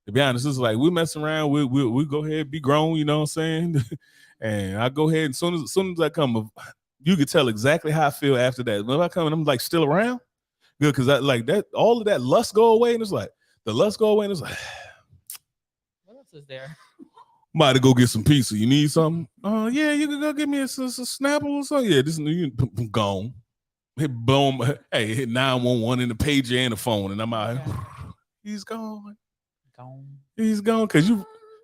To be honest, it's like we mess around, we go ahead, be grown, you know what I'm saying? And I go ahead, and soon as I come, you can tell exactly how I feel after that. When I come and I'm like still around, good, because I like that, all of that lust go away, and it's like the lust go away, and it's like, what else is there? Might to go get some pizza. You need something? Yeah, you can go get me a Snapple or something. Yeah, this you gone. Hit boom. Hey, hit 911 in the pager and the phone, and I'm out. Okay. He's gone. He's gone because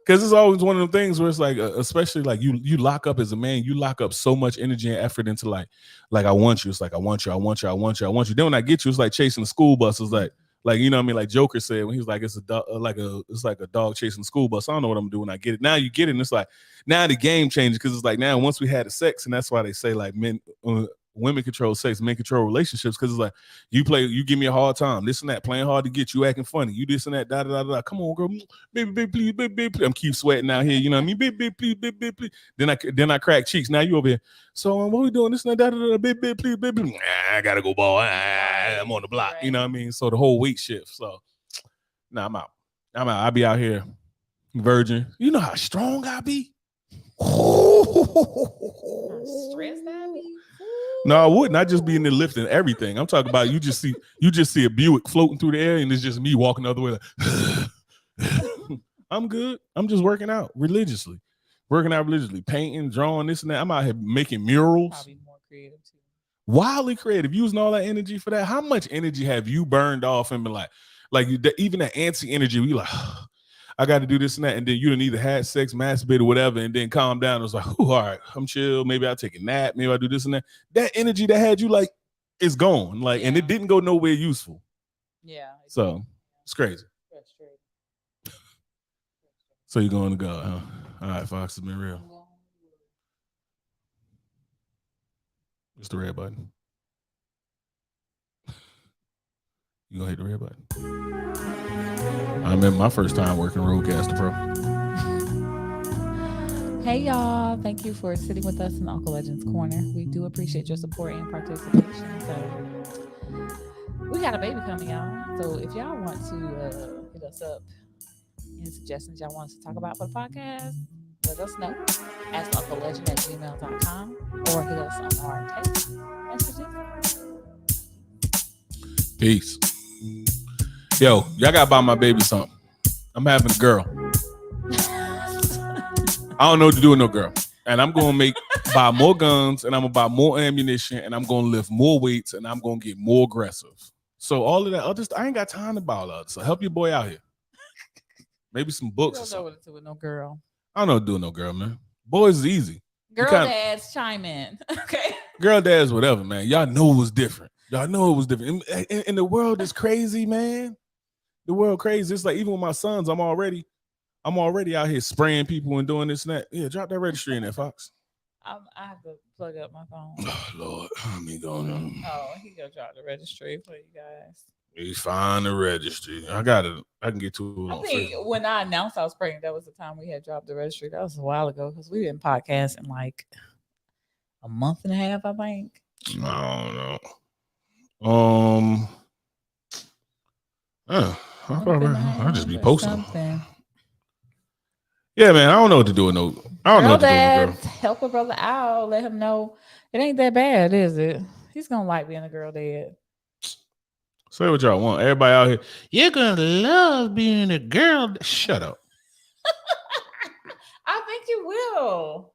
it's always one of them things where it's like, especially like you lock up as a man, you lock up so much energy and effort into like I want you. It's like I want you. Then when I get you, it's like chasing the school bus. It's like Like, you know what I mean? Like Joker said when he was like, it's like a dog chasing the school bus. I don't know what I'm doing. I get it. Now you get it. And it's like, now the game changes because it's like now once we had the sex, and that's why they say like women control sex, men control relationships, because it's like you give me a hard time, this and that, playing hard to get you, acting funny, you this and that, da da da da. Come on, girl, baby, please, baby, please. I'm keep sweating out here, you know what I mean? Baby, please. Then I crack cheeks. Now you over here. So what we doing? This and that, da da da. Baby, please, baby. I gotta go, ball. I'm on the block. You know what I mean? So the whole weight shift. So nah, I'm out. I'll be out here, virgin. You know how strong I be. Stressed I be. No, I wouldn't. I just be in there lifting everything. I'm talking about you just see a Buick floating through the air, and it's just me walking the other way. Like, I'm good. I'm just working out religiously, painting, drawing, this and that. I'm out here making murals. Probably more creative too. Wildly creative, using all that energy for that. How much energy have you burned off and been like even that antsy energy? We like, I got to do this and that, and then you done either had sex, masturbate, or whatever, and then calm down. It was like, all right, I'm chill. Maybe I'll take a nap. Maybe I'll do this and that. That energy that had you like is gone. Like, and it didn't go nowhere useful. Yeah. So it's crazy. So you're going to go, huh? All right, Fox, has been real. It's the red button. You gonna hit the red button? I remember my first time working Rodecaster Pro. Hey y'all, thank you for sitting with us in Uncle Legends Corner. We do appreciate your support and participation. So we got a baby coming out. So if y'all want to hit us up, any suggestions y'all want us to talk about for the podcast, let us know. Ask unclelegend@gmail.com or hit us on our text messages. Peace. Yo, y'all gotta buy my baby something. I'm having a girl. I don't know what to do with no girl. And I'm gonna buy more guns, and I'm gonna buy more ammunition, and I'm gonna lift more weights, and I'm gonna get more aggressive. So all of that other stuff, I ain't got time to buy all that. So help your boy out here. Maybe some books or something. Know what to do with no girl. I don't know what to do with no girl, man. Boys is easy. Girl dads chime in. Okay. Girl dads, whatever, man. Y'all know it was different. And the world is crazy, man. The world crazy. It's like even with my sons, I'm already out here spraying people and doing this and that. Yeah, drop that registry in there, Fox. I have to plug up my phone. Oh Lord, let me go on. Oh, he gonna drop the registry for you guys. He's find the registry. I can get to it. I think when I announced I was pregnant, that was the time we had dropped the registry. That was a while ago because we didn't podcast in like a month and a half, I think. I don't know. I'll just be posting. Something. Yeah, man. I don't know what to do with no. I don't know what to do with a girl. Help a brother out. Let him know it ain't that bad, is it? He's gonna like being a girl dad. Say what y'all want. Everybody out here, you're gonna love being a girl. Shut up. I think you will.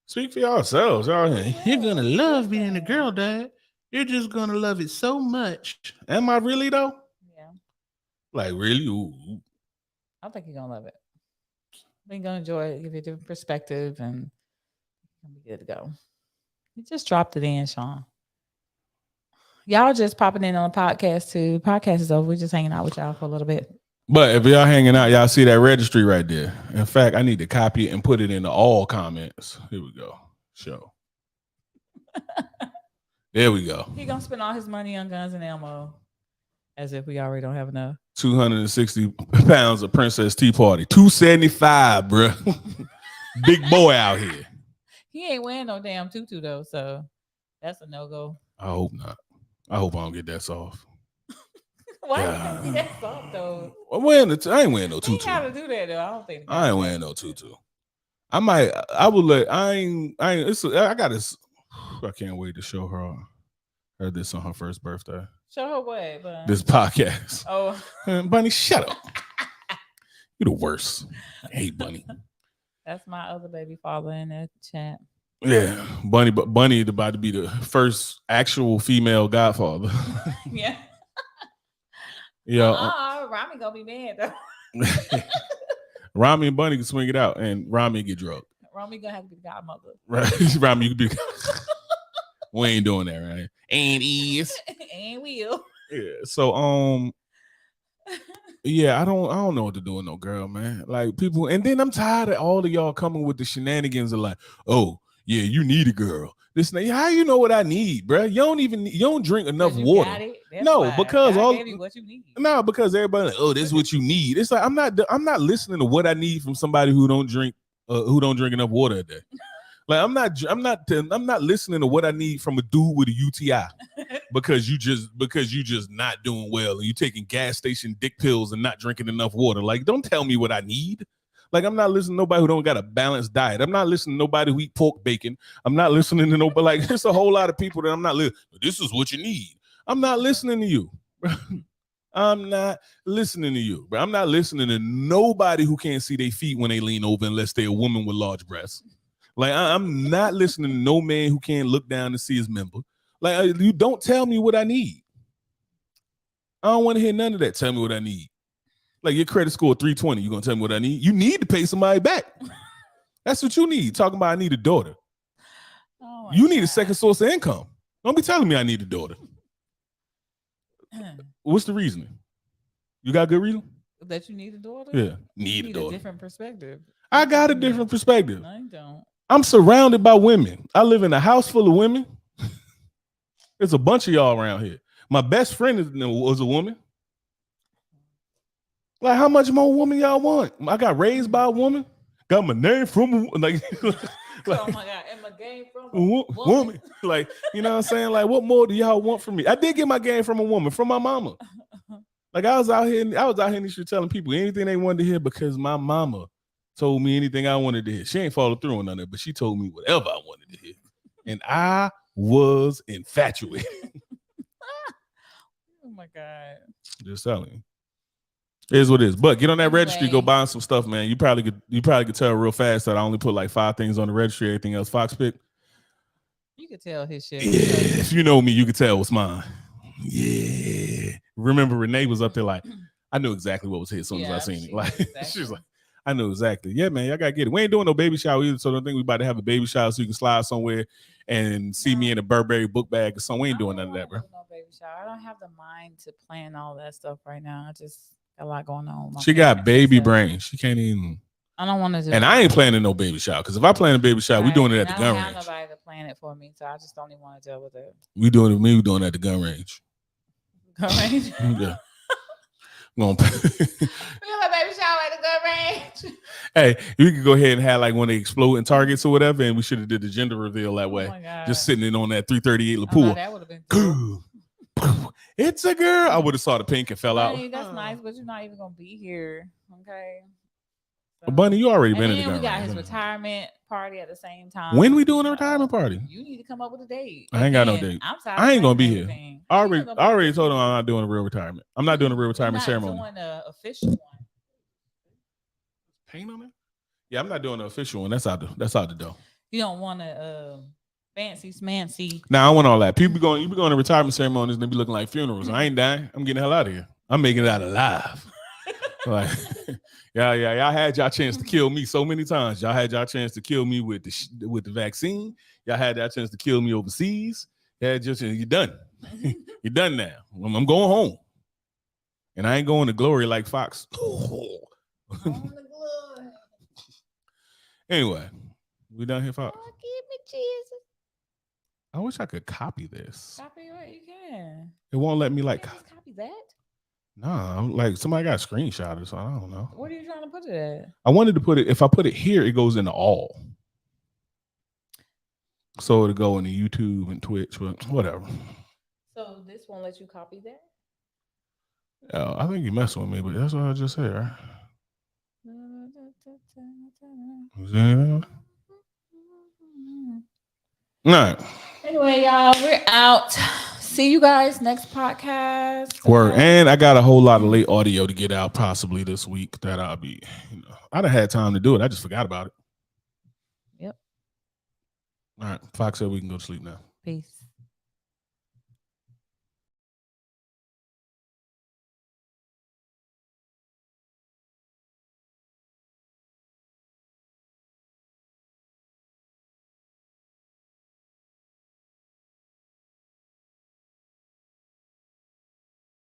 Speak for yourselves. You're gonna love being a girl dad. You're just gonna love it so much. Am I really though? Yeah. Like really? Ooh. I think you're gonna love it. I think you're gonna enjoy it, give you a different perspective, and you're gonna be good to go. You just dropped it in, Sean. Y'all just popping in on the podcast too. Podcast is over. We're just hanging out with y'all for a little bit. But if y'all hanging out, y'all see that registry right there. In fact, I need to copy it and put it into all comments. Here we go. Show. There we go. He gonna spend all his money on guns and ammo, as if we already don't have enough. 260 pounds of Princess Tea Party. 275, bro. Big boy out here. He ain't wearing no damn tutu though, so that's a no-go. I hope not. I hope I don't get that soft. Why you think that soft though? I ain't wearing no tutu. You gotta do that though. I don't think. I ain't wearing no tutu. I got this. I can't wait to show her this on her first birthday. Show her what? But... This podcast. Oh, Bunny, shut up. You're the worst. I hate Bunny. That's my other baby father in the chat. Yeah, Bunny about to be the first actual female godfather. Yeah. Yeah. Rami gonna be mad though. Rami and Bunny can swing it out, and Rami get drugged. Rami gonna have to be the godmother. Right, Rami you can be. We ain't doing that, right? And will. Yeah. So Yeah, I don't know what to do with no girl, man. Like people, and then I'm tired of all of y'all coming with the shenanigans of like, oh yeah, you need a girl. This thing, how you know what I need, bro? You don't drink enough 'Cause you water. got it. That's No, why. because God all gave you what you need. no, because everybody like, oh, this is what you need. It's like I'm not listening to what I need from somebody who don't drink enough water a day. Like I'm not listening to what I need from a dude with a UTI because you just not doing well and you taking gas station dick pills and not drinking enough water. Like, don't tell me what I need. Like, I'm not listening to nobody who don't got a balanced diet. I'm not listening to nobody who eat pork bacon. I'm not listening to nobody. Like, there's a whole lot of people that I'm not listening. This is what you need. I'm not listening to you. I'm not listening to you. But I'm not listening to nobody who can't see their feet when they lean over unless they're a woman with large breasts. Like, I'm not listening to no man who can't look down and see his member. Like, you don't tell me what I need. I don't want to hear none of that. Tell me what I need. Like, your credit score 320. You gonna tell me what I need? You need to pay somebody back. That's what you need. Talking about I need a daughter. Oh You need a second source of income. Don't be telling me I need a daughter. What's the reasoning? You got a good reason? That you need a daughter? Yeah, You need a daughter. a different perspective. I got a different perspective. No, you don't. I'm surrounded by women. I live in a house full of women. There's a bunch of y'all around here. My best friend was a woman. Like, how much more woman y'all want? I got raised by a woman. Got my name from a like, Oh my God. And my game from a woman. Like, you know what I'm saying? Like, what more do y'all want from me? I did get my game from a woman, from my mama. Like, I was out here in the street telling people anything they wanted to hear because my mama told me anything I wanted to hear. She ain't followed through on none of it, but she told me whatever I wanted to hear. And I was infatuated. Oh my God. Just telling you. It is what it is. But get on that registry, go buy some stuff, man. You probably could tell real fast that I only put like 5 things on the registry, everything else Fox picked. You could tell his shit. Yeah, if you know me, you could tell what's mine. Yeah. Remember Renee was up there like, I knew exactly what was his as soon as I seen it. Like, exactly. She was like, I knew exactly. Yeah, man, y'all gotta get it. We ain't doing no baby shower either, so I don't think we about to have a baby shower so you can slide somewhere and see me in a Burberry book bag or something. We ain't doing none of that, bro. No baby shower. I don't have the mind to plan all that stuff right now. I just got a lot going on. She got baby brain. She can't even. I don't want to do. And I ain't planning no baby shower because if I plan a baby shower, we doing it at the gun range. I don't have nobody to plan it for me, so I just don't even want to deal with it. We doing it at the gun range. Gun range. Yeah. We have a baby shower at the gun range. Hey, we could go ahead and have like one of the exploding targets or whatever, and we should have did the gender reveal that way. Just sitting in on that 338 LaPool. That would have been cool. It's a girl. I would have saw the pink and fell out. That's nice, but you're not even gonna be here. Okay. So, Bunny, you already been in the gun. We got his retirement party at the same time. When we doing a retirement party? You need to come up with a date. I ain't got no date. I ain't gonna be here. I already told him I'm not doing a real retirement. I'm not doing a real retirement ceremony. Doing an official one. Paint on it? Yeah, I'm not doing an official one. That's out the door. You don't want to fancy smancy. Nah, I want all that. You be going to retirement ceremonies and they be looking like funerals. I ain't dying. I'm getting the hell out of here. I'm making it out alive. Like, y'all had y'all chance to kill me so many times. Y'all had y'all chance to kill me with the vaccine. Y'all had that chance to kill me overseas. You're done. You're done now. I'm going home, and I ain't going to glory like Fox. Anyway, we done here, Fox. Oh, give me Jesus. I wish I could copy this. Copy what you can. It won't let me like copy that. Nah, I'm like somebody got a screenshot or so I don't know. What are you trying to put it at? I wanted to put it. If I put it here, it goes into all. So it'll go into YouTube and Twitch, but whatever. So this won't let you copy that? Oh, I think you messing with me, but that's what I just said, right? All right. Anyway, y'all, we're out. See you guys next podcast. Word. And I got a whole lot of late audio to get out possibly this week that I'll be, I'd have had time to do it. I just forgot about it. Yep. All right. Fox said we can go to sleep now. Peace.